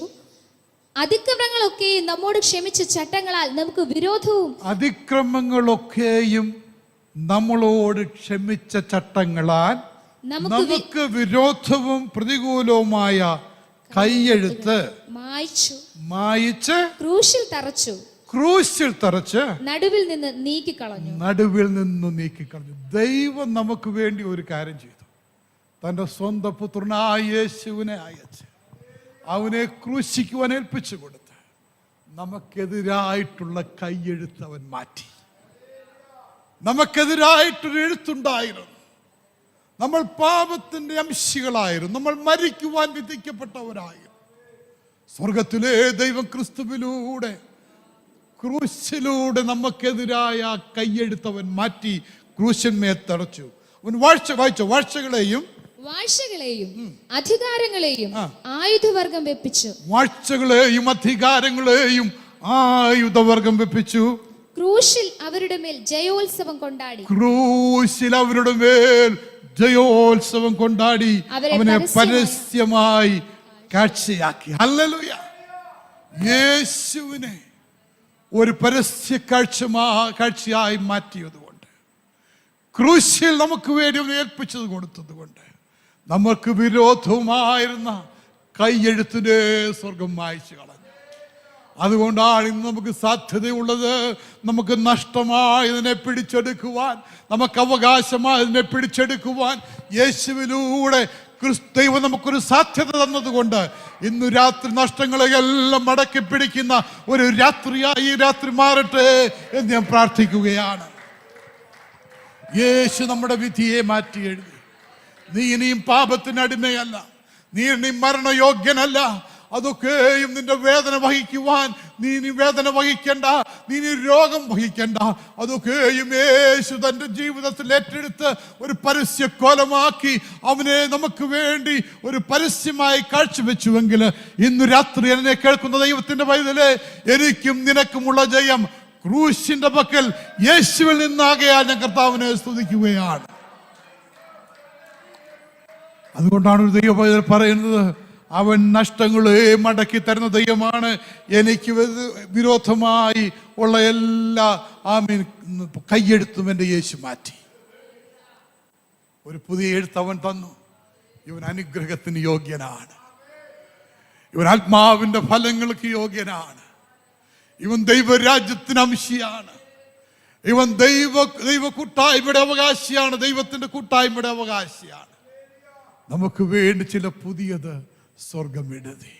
അതിക്രമങ്ങളൊക്കെ നമ്മോട് ക്ഷമിച്ച ചട്ടങ്ങളാൽ നമുക്ക് വിരോധവും, അതിക്രമങ്ങളൊക്കെയും നമ്മളോട് ക്ഷമിച്ച ചട്ടങ്ങളാൽ നമുക്ക് വിരോധവും പ്രതികൂലവുമായ കൈയെഴുത്ത് മായിച്ച് ക്രൂശിൽ തറച്ച് നടുവിൽ നിന്ന് നീക്കിക്കളഞ്ഞു. ദൈവം നമുക്ക് വേണ്ടി ഒരു കാര്യം ചെയ്തു. തൻ്റെ സ്വന്തം പുത്രനായ യേശുവിനെ അയച്ച് അവനെ ക്രൂശിക്കുവാൻ ഏൽപ്പിച്ചു കൊടുത്ത് നമുക്കെതിരായിട്ടുള്ള കൈയെഴുത്ത് അവൻ മാറ്റി. നമുക്കെതിരായിട്ടൊരു എഴുത്തുണ്ടായിരുന്നു. നമ്മൾ പാപത്തിന്റെ അംശികളായിരുന്നു. നമ്മൾ മരിക്കുവാൻ വിധിക്കപ്പെട്ടവരായിരുന്നു. സ്വർഗത്തിലെ ദൈവം ക്രിസ്തുവിലൂടെ, ക്രൂശിലൂടെ നമുക്കെതിരായ കൈയെഴുത്തവൻ മാറ്റി ക്രൂശന്മേൽ തറച്ചു. അവൻ വാഴ്ചകളെയും അധികാരങ്ങളെയും ആയുധവർഗം വെപ്പിച്ചു. വാഴ്ചകളെയും അധികാരങ്ങളെയും ആയുധവർഗം വെപ്പിച്ചു. ക്രൂശിൽ അവരുടെ മേൽ ജയോത്സവം കൊണ്ടാടി. അവനെ പരസ്യമായി കാഴ്ചയാക്കി. ഹല്ലേലൂയ. യേശുവിനെ ഒരു പരസ്യ കാഴ്ചയായി മാറ്റിയതുകൊണ്ട്, ക്രൂശിൽ നമുക്ക് വേണ്ടി ഏൽപ്പിച്ചത് കൊടുത്തത് കൊണ്ട്, നമുക്ക് വിരോധവുമായിരുന്ന കൈയെഴുത്തിനെ സ്വർഗം മായ്ച്ചു കളഞ്ഞു. അതുകൊണ്ടാണ് ഇന്ന് നമുക്ക് സാധ്യതയുള്ളത്. നമുക്ക് നഷ്ടമായതിനെ പിടിച്ചെടുക്കുവാൻ, നമുക്ക് അവകാശമായതിനെ പിടിച്ചെടുക്കുവാൻ യേശുവിലൂടെ ദൈവം നമുക്കൊരു സാധ്യത തന്നതുകൊണ്ട് ഇന്ന് രാത്രി നഷ്ടങ്ങളെല്ലാം മടക്കി പിടിക്കുന്ന ഒരു രാത്രിയായി ഈ രാത്രി മാറട്ടെ എന്ന് ഞാൻ പ്രാർത്ഥിക്കുകയാണ്. യേശു നമ്മുടെ വിധിയെ മാറ്റി എഴുതി. നീ ഇനിയും പാപത്തിന് അടിമയല്ല, നീ ഇനിയും മരണയോഗ്യനല്ല. അതൊക്കെയും നിന്റെ വേദന വഹിക്കുവാൻ നീ ഇനി വേദന വഹിക്കണ്ട, നീ ഇനി രോഗം വഹിക്കണ്ട. അതൊക്കെയും യേശു തൻ്റെ ജീവിതത്തിൽ ഏറ്റെടുത്ത് ഒരു പരസ്യ കോലമാക്കി അവനെ നമുക്ക് വേണ്ടി ഒരു പരസ്യമായി കാഴ്ചവെച്ചുവെങ്കിൽ ഇന്ന് രാത്രി എന്നെ കേൾക്കുന്ന ദൈവത്തിന്റെ പൈതലേ, എനിക്കും നിനക്കുമുള്ള ജയം ക്രൂശിന്റെ പക്കൽ യേശുവിൽ നിന്നാകയാൽ ഞാൻ കർത്താവിനെ സ്തുതിക്കുകയാണ്. അതുകൊണ്ടാണ് ഒരു ദൈവ പൈതൽ പറയുന്നത്, അവൻ നഷ്ടങ്ങളെ മടക്കി തരുന്ന ദൈവമാണ്. എനിക്ക് വിരോധമായി ഉള്ള എല്ലാ കൈയെഴുത്തും എൻ്റെ യേശു മാറ്റി. ഒരു പുതിയ എഴുത്ത് അവൻ തന്നു. ഇവൻ അനുഗ്രഹത്തിന് യോഗ്യനാണ്, ഇവൻ ആത്മാവിൻ്റെ ഫലങ്ങൾക്ക് യോഗ്യനാണ്, ഇവൻ ദൈവരാജ്യത്തിന് അംശിയാണ്, ഇവൻ ദൈവ കൂട്ടായ്മയുടെ അവകാശിയാണ്, ദൈവത്തിൻ്റെ കൂട്ടായ്മയുടെ അവകാശിയാണ്. നമുക്ക് വേണ്ടി ചില പുതിയത് സ്വർഗം എഴുതി.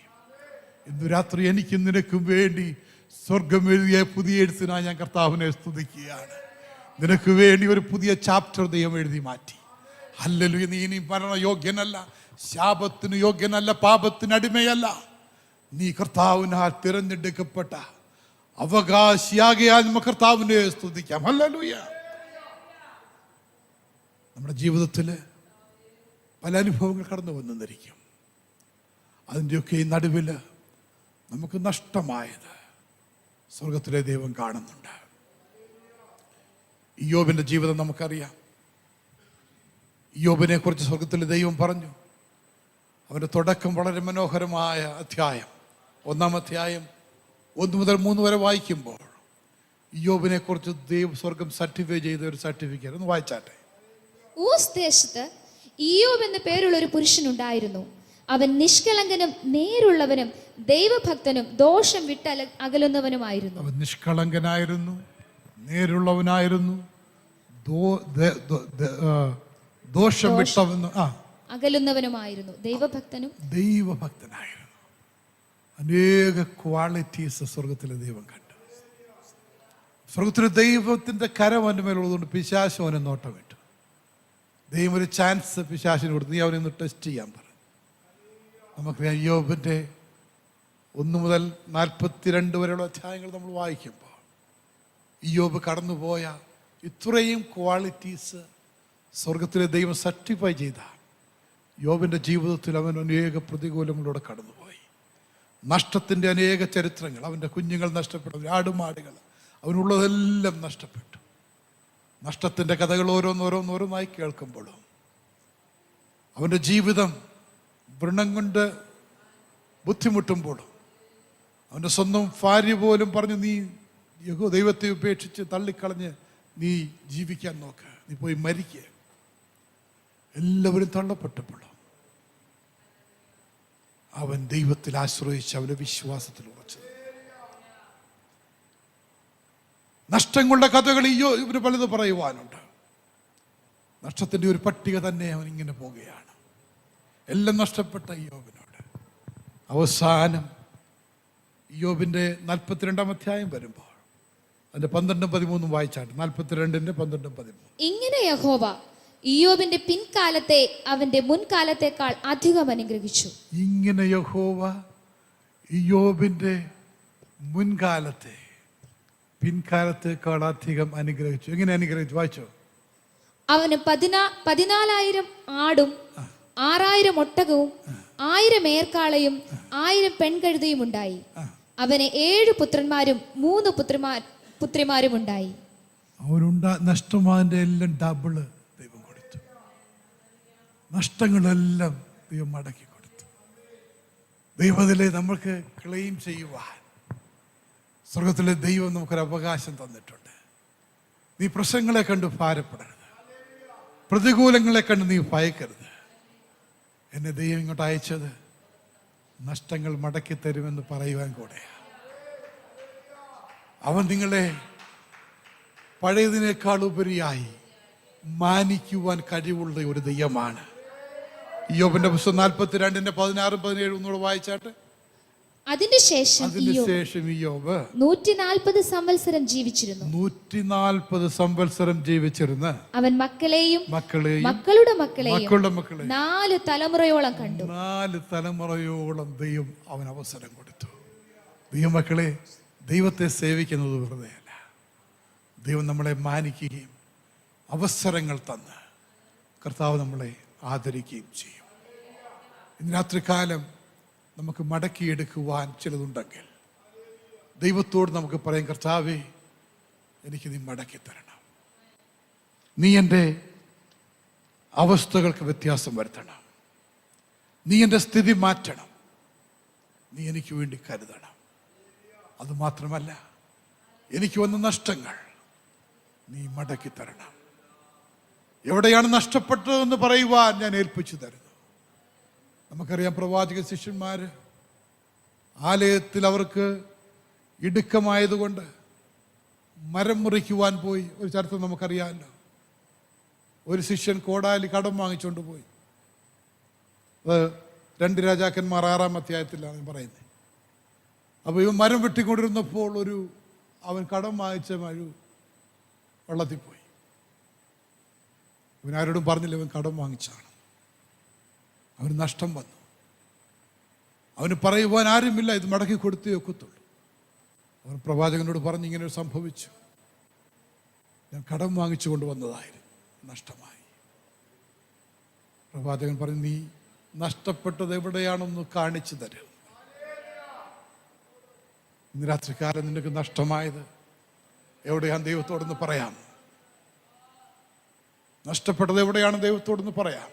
ഇന്ന് രാത്രി എനിക്കും നിനക്കും വേണ്ടി സ്വർഗം എഴുതിയ പുതിയ എഴുത്തിനായി ഞാൻ കർത്താവിനെ സ്തുതിക്കുകയാണ്. നിനക്ക് വേണ്ടി ഒരു പുതിയ ചാപ്റ്റർ ദൈവം എഴുതി മാറ്റി. ഹല്ലേലൂയ. നീ ഇനി മരണയോഗ്യനല്ല, ശാപത്തിന് യോഗ്യനല്ല, പാപത്തിന് അടിമയല്ല. നീ കർത്താവിനാൽ തിരഞ്ഞെടുക്കപ്പെട്ട അവകാശിയാകയാൽ നമുക്ക് കർത്താവിനെ സ്തുതിക്കാം. ഹല്ലേലൂയ. നമ്മുടെ ജീവിതത്തിൽ പല അനുഭവങ്ങൾ കടന്നു വന്നിരിക്കും. അതിൻ്റെയൊക്കെ ഈ നടുവിൽ നമുക്ക് നഷ്ടമായത് സ്വർഗത്തിലെ ദൈവം കാണുന്നുണ്ട്. ഇയ്യോബിൻ്റെ ജീവിതം നമുക്കറിയാം. ഇയ്യോബിനെ കുറിച്ച് സ്വർഗത്തിലെ ദൈവം പറഞ്ഞു. അവൻ്റെ തുടക്കം വളരെ മനോഹരമായ അധ്യായം, 1-ാം അധ്യായം 1 മുതൽ 3 വരെ വായിക്കുമ്പോൾ ഇയ്യോബിനെ കുറിച്ച് ദൈവം സ്വർഗം സർട്ടിഫൈ ചെയ്ത ഒരു സർട്ടിഫിക്കറ്റ് ഒന്ന് വായിച്ചാട്ടെ. ഊസ് ദേശത്ത് ഇയ്യോബ് എന്ന പേരുള്ള ഒരു പുരുഷനുണ്ടായിരുന്നു. അവൻ നിഷ്കളങ്കനും നേരുള്ളവനും ദൈവഭക്തനും ദോഷം വിട്ട് അകലുന്നവനുമായിരുന്നു. അവൻ നിഷ്കളങ്കനായിരുന്നു, നേരുള്ളവനായിരുന്നു, ദോഷം വിട്ടവനും അകലുന്നവനുമായിരുന്നു, ദൈവഭക്തനായിരുന്നു. അനേക ക്വാളിറ്റീസ് സ്വർഗത്തിലെ ദൈവം കണ്ടു. സ്വർഗത്തിലെ ദൈവത്തിന്റെ കരം അവൻ്റെ മേലുള്ളതുകൊണ്ട് പിശാച് അവനെ നോട്ടം വിട്ടു. ദൈവം ഒരു ചാൻസ് പിശാചിന് കൊടുത്തു, നീ അവനെ ഒന്ന് ടെസ്റ്റ് ചെയ്യാൻ പറഞ്ഞു. നമുക്കറിയാം ഇയ്യോബിൻ്റെ 1 മുതൽ 42 വരെയുള്ള അധ്യായങ്ങൾ നമ്മൾ വായിക്കുമ്പോൾ ഇയ്യോബ് കടന്നുപോയ ഇത്രയും ക്വാളിറ്റീസ് സ്വർഗത്തിലെ ദൈവം സർട്ടിഫൈ ചെയ്ത യോബിൻ്റെ ജീവിതത്തിൽ അവൻ അനേക പ്രതികൂലങ്ങളിലൂടെ കടന്നുപോയി. നഷ്ടത്തിൻ്റെ അനേക ചരിത്രങ്ങൾ, അവൻ്റെ കുഞ്ഞുങ്ങൾ നഷ്ടപ്പെട്ടു, ആടുമാടുകൾ, അവനുള്ളതെല്ലാം നഷ്ടപ്പെട്ടു. നഷ്ടത്തിൻ്റെ കഥകൾ ഓരോന്നോരോന്നായി കേൾക്കുമ്പോഴും അവൻ്റെ ജീവിതം വ്രണം കൊണ്ട് ബുദ്ധിമുട്ടുമ്പോഴും അവൻ്റെ സ്വന്തം ഭാര്യ പോലും പറഞ്ഞു, നീ ദൈവത്തെ ഉപേക്ഷിച്ച് തള്ളിക്കളഞ്ഞ് നീ ജീവിക്കാൻ നോക്ക്, നീ പോയി മരിക്കുക. എല്ലാവരും തള്ളപ്പെട്ടപ്പോഴും അവൻ ദൈവത്തിൽ ആശ്രയിച്ച് അവൻ്റെ വിശ്വാസത്തിൽ ഉറച്ചത്. നഷ്ടങ്ങളുടെ കഥകൾ ഇവര് പലത് പറയുവാനുണ്ട്. നഷ്ടത്തിൻ്റെ ഒരു പട്ടിക തന്നെ അവൻ ഇങ്ങനെ പോവുകയാണ്. എല്ലാം നഷ്ടപ്പെട്ട ഇയ്യോബിനോട് അവസാനം ഇയ്യോബിൻ്റെ 42-ാം അധ്യായം വരുമ്പോൾ അതിൻ്റെ 12-13 വായിച്ചാട്ട്. 42-ന്റെ 12-13. ഇങ്ങനെ യഹോവ ഇയ്യോബിന്റെ പിൻകാലത്തെ അവന്റെ മുൻകാലത്തെക്കാൾ അധികം അനുഗ്രഹിച്ചു. ഇങ്ങനെ യഹോവ ഇയ്യോബിന്റെ മുൻകാലത്തെ പിൻകാലത്തെക്കാൾ അധികം അനുഗ്രഹിച്ചു. എങ്ങനെ അനുഗ്രഹിച്ചു? വായിച്ചോ. അവന് 14,000 ആടും 6,000 ഒട്ടകവും 1,000 ഏർക്കാളയും 1,000 പെൺകഴുതയും ഉണ്ടായി. അവന് 7 പുത്രന്മാരും 3 പുത്രിമാരും ഉണ്ടായി. നഷ്ടമാതിൻ്റെ എല്ലാം ഡബിള് ദൈവം കൊടുത്തു. നഷ്ടങ്ങളെല്ലാം ദൈവം മടക്കി കൊടുത്തു. ദൈവത്തിലെ നമ്മൾക്ക് ക്ലെയിം ചെയ്യുവാൻ സ്വർഗത്തിലെ ദൈവം നമുക്കൊരു അവകാശം തന്നിട്ടുണ്ട്. നീ പ്രശ്നങ്ങളെ കണ്ട് ഭാരപ്പെടരുത്, പ്രതികൂലങ്ങളെ കണ്ട് നീ ഭയക്കരുത്. എന്നെ ദൈവം ഇങ്ങോട്ട് അയച്ചത് നഷ്ടങ്ങൾ മടക്കി തരുമെന്ന് പറയുവാൻ കൂടെ. അവൻ നിങ്ങളെ പഴയതിനേക്കാൾ ഉപരിയായി മാനിക്കുവാൻ കഴിവുള്ള ഒരു ദൈവമാണ്. യോബിന്റെ പുസ്തകം 42:16-17 ഒന്നുകൂടെ വായിച്ചാട്ട്. അതിനുശേഷം ഇയ്യോബ് 140 സംവത്സരം ജീവിച്ചിരുന്നു. 140 സംവത്സരം ജീവിച്ചിരുന്ന് അവൻ മക്കളുടെ മക്കളെയും 4 തലമുറയോളം കണ്ടു. 4 തലമുറയോളം ദൈവം അവൻ അവസരം കൊടുത്തു. ദൈവമക്കളെ, ദൈവത്തെ സേവിക്കുന്നത് വെറുതെയല്ല. ദൈവം നമ്മളെ മാനിക്കുകയും അവസരങ്ങൾ തന്ന് കർത്താവ് നമ്മളെ ആദരിക്കുകയും ചെയ്യും. ഇന്ന് രാത്രികാലം നമുക്ക് മടക്കിയെടുക്കുവാൻ ചിലതുണ്ടെങ്കിൽ ദൈവത്തോട് നമുക്ക് പറയാം, കർത്താവേ, എനിക്ക് നീ മടക്കി തരണം. നീ എൻ്റെ അവസ്ഥകൾക്ക് വ്യത്യാസം വരുത്തണം. നീ എൻ്റെ സ്ഥിതി മാറ്റണം. നീ എനിക്ക് വേണ്ടി കരുതണം. അതുമാത്രമല്ല, എനിക്ക് വന്ന നഷ്ടങ്ങൾ നീ മടക്കി തരണം. എവിടെയാണ് നഷ്ടപ്പെട്ടതെന്ന് പറയുവാൻ ഞാൻ ഏൽപ്പിച്ചു തരുന്നു. നമുക്കറിയാം, പ്രവാചക ശിഷ്യന്മാര് ആലയത്തിൽ അവർക്ക് ഇടുക്കമായതുകൊണ്ട് മരം മുറിക്കുവാൻ പോയി. ഒരു ചരിത്രം നമുക്കറിയാമല്ലോ. ഒരു ശിഷ്യൻ കോടാലി കടം വാങ്ങിച്ചുകൊണ്ട് പോയി. അത് 2 രാജാക്കന്മാർ 6-ാം അധ്യായത്തിലാണ് പറയുന്നത്. അപ്പോൾ ഇവൻ മരം വെട്ടിക്കൊണ്ടിരുന്നപ്പോൾ അവൻ കടം വാങ്ങിച്ച മഴു വെള്ളത്തിൽ പോയി. ഇവനാരോടും പറഞ്ഞില്ല ഇവൻ കടം വാങ്ങിച്ചാണ്. അവന് നഷ്ടം വന്നു. അവന് പറയുവാൻ ആരുമില്ല, ഇത് മടക്കി കൊടുത്തേ ഒക്കത്തുള്ളൂ. അവൻ പ്രവാചകനോട് പറഞ്ഞ്, ഇങ്ങനെ സംഭവിച്ചു, ഞാൻ കടം വാങ്ങിച്ചു കൊണ്ടുവന്നതായിരുന്നു, നഷ്ടമായി. പ്രവാചകൻ പറഞ്ഞു, നീ നഷ്ടപ്പെട്ടത് എവിടെയാണെന്ന് കാണിച്ചു തരും. ഇന്ന് രാത്രികാലം നിനക്ക് നഷ്ടമായത് എവിടെയാണ് ദൈവത്തോടൊന്ന് പറയാം. നഷ്ടപ്പെട്ടത് എവിടെയാണ് ദൈവത്തോടൊന്ന് പറയാം.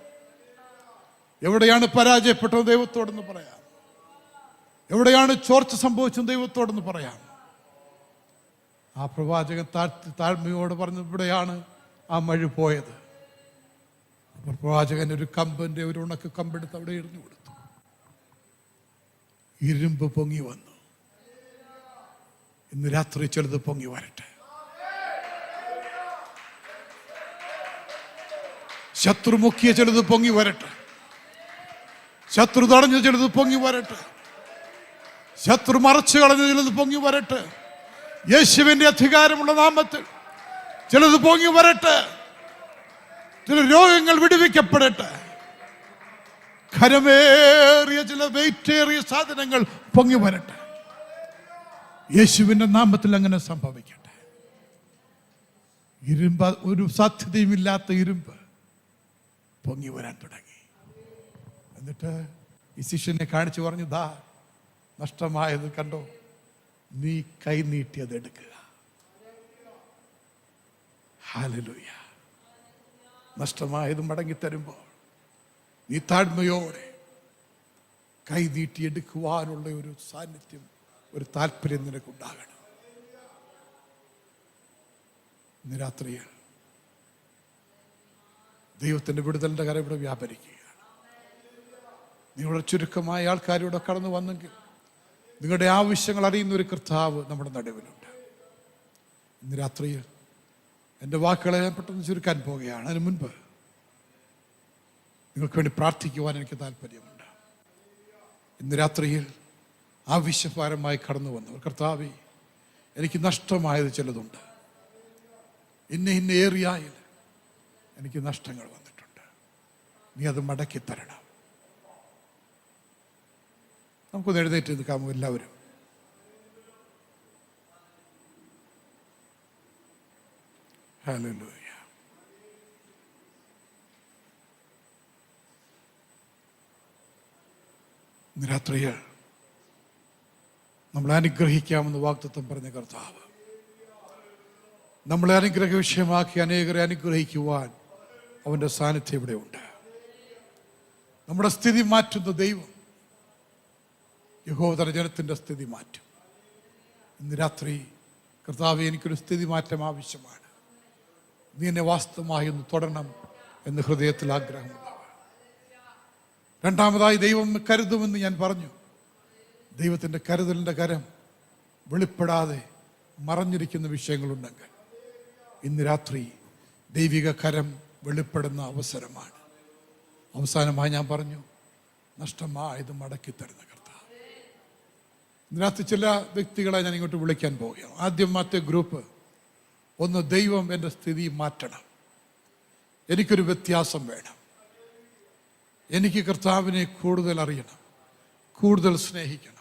എവിടെയാണ് പരാജയപ്പെട്ടത് ദൈവത്തോടൊന്ന് പറയാം. എവിടെയാണ് ചോർച്ച സംഭവിച്ചത് ദൈവത്തോടൊന്ന് പറയാം. ആ പ്രവാചകൻ താഴ്മയോട് പറഞ്ഞു, ഇവിടെയാണ് ആ മഴ പോയത്. അപ്പോൾ പ്രവാചകൻ ഒരു ഉണക്ക് കമ്പെടുത്ത് അവിടെ എറിഞ്ഞു കൊടുത്തു. ഇരുമ്പ് പൊങ്ങി വന്നു. ഇന്ന് രാത്രി ചിലത് പൊങ്ങി വരട്ടെ. ശത്രു മുക്കിയ ചിലത് പൊങ്ങി വരട്ടെ. ശത്രു തടഞ്ഞ ചിലത് പൊങ്ങി വരട്ടെ. ശത്രു മറച്ചു കളഞ്ഞ ചിലത് പൊങ്ങി വരട്ടെ. യേശുവിന്റെ അധികാരമുള്ള നാമത്തിൽ ചിലത് പൊങ്ങി വരട്ടെ. ചില രോഗങ്ങൾ വിടുവിക്കപ്പെടട്ടെ. ഖരമേറിയ ചില വെയിറ്റേറിയ സാധനങ്ങൾ പൊങ്ങി വരട്ടെ. യേശുവിന്റെ നാമത്തിൽ അങ്ങനെ സംഭവിക്കട്ടെ. ഇരുമ്പ്, ഒരു സാധ്യതയുമില്ലാത്ത ഇരുമ്പ് പൊങ്ങി വരാൻ തുടങ്ങി. എന്നിട്ട് ഈ ശിഷ്യനെ കാണിച്ചു പറഞ്ഞു, ദാ നഷ്ടമായത് കണ്ടോ, നീ കൈ നീട്ടി അത് എടുക്കുക. ഹല്ലേലൂയ. നഷ്ടമായത് മടങ്ങി തരുമ്പോൾ നീ താഴ്മയോടെ കൈ നീട്ടി എടുക്കുവാനുള്ള ഒരു സാന്നിധ്യം, ഒരു താല്പര്യം നിനക്കുണ്ടാകണം. ഇന്ന് രാത്രിയിൽ ദൈവത്തിൻ്റെ വിടുതലിൻ്റെ കരം ഇവിടെ വ്യാപരിക്കുകയാണ്. നിങ്ങളുടെ ചുരുക്കമായ ആൾക്കാരിവിടെ കടന്നു വന്നെങ്കിൽ നിങ്ങളുടെ ആവശ്യങ്ങൾ അറിയുന്ന ഒരു കർത്താവ് നമ്മുടെ നടുവിലുണ്ട്. ഇന്ന് രാത്രിയിൽ എൻ്റെ വാക്കുകളെ ഞാൻ പെട്ടെന്ന് ചുരുക്കാൻ പോവുകയാണ്. അതിന് മുൻപ് നിങ്ങൾക്ക് വേണ്ടി പ്രാർത്ഥിക്കുവാൻ എനിക്ക് താല്പര്യമുണ്ട്. ഇന്ന് രാത്രിയിൽ ആവശ്യപരമായി കടന്നു വന്നവർ, കർത്താവേ, എനിക്ക് നഷ്ടമായത് ചിലതുണ്ട്. ഇന്ന ഏറിയായിൽ എനിക്ക് നഷ്ടങ്ങൾ വന്നിട്ടുണ്ട്. നീ അത് മടക്കി തരണം. നമുക്കൊന്ന് എഴുന്നേറ്റ് നിൽക്കാമോ എല്ലാവരും? ഹല്ലേലൂയ. ഇന്ന് രാത്രിയിൽ നമ്മളെ അനുഗ്രഹിക്കാമെന്ന് വാഗ്ദത്തം പറഞ്ഞ കർത്താവ് നമ്മളെ അനുഗ്രഹ വിഷയമാക്കി അനേകരെ അനുഗ്രഹിക്കുവാൻ അവൻ്റെ സാന്നിധ്യം ഇവിടെ ഉണ്ട്. നമ്മുടെ സ്ഥിതി മാറ്റുന്ന ദൈവം യഹോവ ജനത്തിൻ്റെ സ്ഥിതി മാറ്റും. ഇന്ന് രാത്രി കർത്താവേ, എനിക്കൊരു സ്ഥിതി മാറ്റം ആവശ്യമാണ്. നീ എന്നെ വാസ്തവമായി ഒന്ന് തൊടണം എന്ന് ഹൃദയത്തിൽ ആഗ്രഹമുള്ളവർ. രണ്ടാമതായി, ദൈവം കരുതുമെന്ന് ഞാൻ പറഞ്ഞു. ദൈവത്തിൻ്റെ കരുതലിൻ്റെ കരം വെളിപ്പെടാതെ മറഞ്ഞിരിക്കുന്ന വിഷയങ്ങളുണ്ടെങ്കിൽ ഇന്ന് രാത്രി ദൈവിക കരം വെളിപ്പെടുന്ന അവസരമാണ്. അവസാനമായി ഞാൻ പറഞ്ഞു, നഷ്ടമായത് മടക്കി തരുന്ന കർത്താവ്. ഇന്ന് രാത്രി ചില വ്യക്തികളെ ഞാൻ ഇങ്ങോട്ട് വിളിക്കാൻ പോവുകയാണ്. ആദ്യത്തെ ഗ്രൂപ്പ്, ഒന്ന്, ദൈവം എൻ്റെ സ്ഥിതി മാറ്റണം, എനിക്കൊരു വ്യത്യാസം വേണം, എനിക്ക് കർത്താവിനെ കൂടുതൽ അറിയണം, കൂടുതൽ സ്നേഹിക്കണം.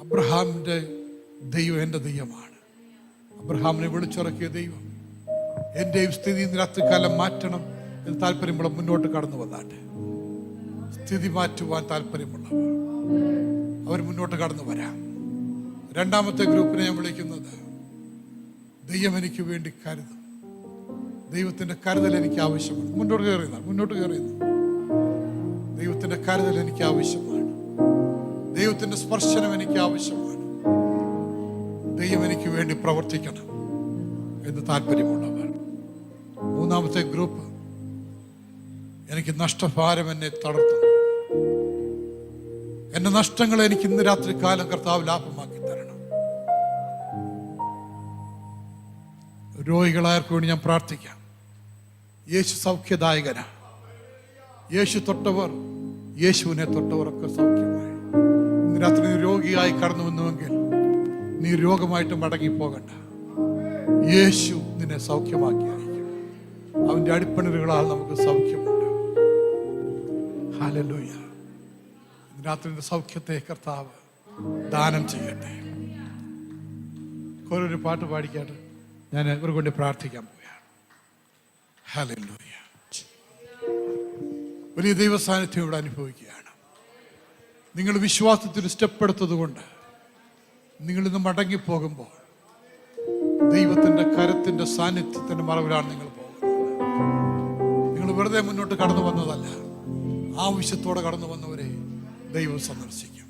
അബ്രഹാമിൻ്റെ ദൈവം എൻ്റെ ദൈവമാണ്. അബ്രഹാമിനെ വിളിച്ചിറക്കിയ ദൈവം എൻ്റെയും സ്ഥിതി ഇന്ന് രാത്രികാലം മാറ്റണം എന്ന് താല്പര്യമുള്ള മുന്നോട്ട് കടന്നു വന്നാട്ടെ. സ്ഥിതി മാറ്റുവാൻ താല്പര്യമുള്ളവർ അവർ മുന്നോട്ട് കടന്നു വരാം. രണ്ടാമത്തെ ഗ്രൂപ്പിനെ ഞാൻ വിളിക്കുന്നത്, ദൈവം എനിക്ക് വേണ്ടി കരുതും, ദൈവത്തിൻ്റെ കരുതൽ എനിക്ക് ആവശ്യമാണ്. മുന്നോട്ട് കയറിയുന്നു. ദൈവത്തിൻ്റെ കരുതൽ എനിക്ക് ആവശ്യമാണ്, ദൈവത്തിൻ്റെ സ്പർശനം എനിക്ക് ആവശ്യമാണ്, ദൈവം എനിക്ക് വേണ്ടി പ്രവർത്തിക്കണം എന്ന് താല്പര്യമുള്ളവർ. മൂന്നാമത്തെ ഗ്രൂപ്പ്, എനിക്ക് നഷ്ടഭാരം എന്നെ തളർത്തുന്നു, എന്റെ നഷ്ടങ്ങളെ എനിക്ക് ഇന്ന് രാത്രി കാലം കർത്താവ് ലാഭമാക്കി തരണം. രോഗികളായവർക്ക് വേണ്ടി ഞാൻ പ്രാർത്ഥിക്കാം. യേശു സൗഖ്യദായകനാ. യേശു തൊട്ടവർ, യേശുവിനെ തൊട്ടവരൊക്കെ സൗഖ്യമായി. ഇന്ന് രാത്രി നീ രോഗിയായി കടന്നു വന്നുവെങ്കിൽ നീ രോഗമായിട്ട് മടങ്ങിപ്പോകണ്ട. യേശു നിന്നെ സൗഖ്യമാക്കി അയക്കും. അവന്റെ അടിപ്പിണറുകളാൽ നമുക്ക് സൗഖ്യമുണ്ട്. ഹല്ലേലൂയ. രാത്രിയുടെ സൗഖ്യത്തെ കർത്താവ് ദാനം ചെയ്യട്ടെ. ഒരു പാട്ട് പാടിക്കാട്ട് ഞാൻ ഇവർ കൊണ്ട് പ്രാർത്ഥിക്കാൻ പോവുകയാണ്. ഹല്ലേലൂയ. വലിയ ദൈവ സാന്നിധ്യം ഇവിടെ അനുഭവിക്കുകയാണ്. നിങ്ങൾ വിശ്വാസത്തിൽ സ്റ്റെപ്പ് എടുത്തത് കൊണ്ട് നിങ്ങളിന്ന് മടങ്ങിപ്പോകുമ്പോൾ ദൈവത്തിൻ്റെ കരത്തിൻ്റെ സാന്നിധ്യത്തിൻ്റെ മറവിലാണ് നിങ്ങൾ പോകുന്നത്. നിങ്ങൾ വെറുതെ മുന്നോട്ട് കടന്നു വന്നതല്ല, ആവശ്യത്തോടെ കടന്നു വന്നവരെ ദൈവം സന്ദർശിക്കും.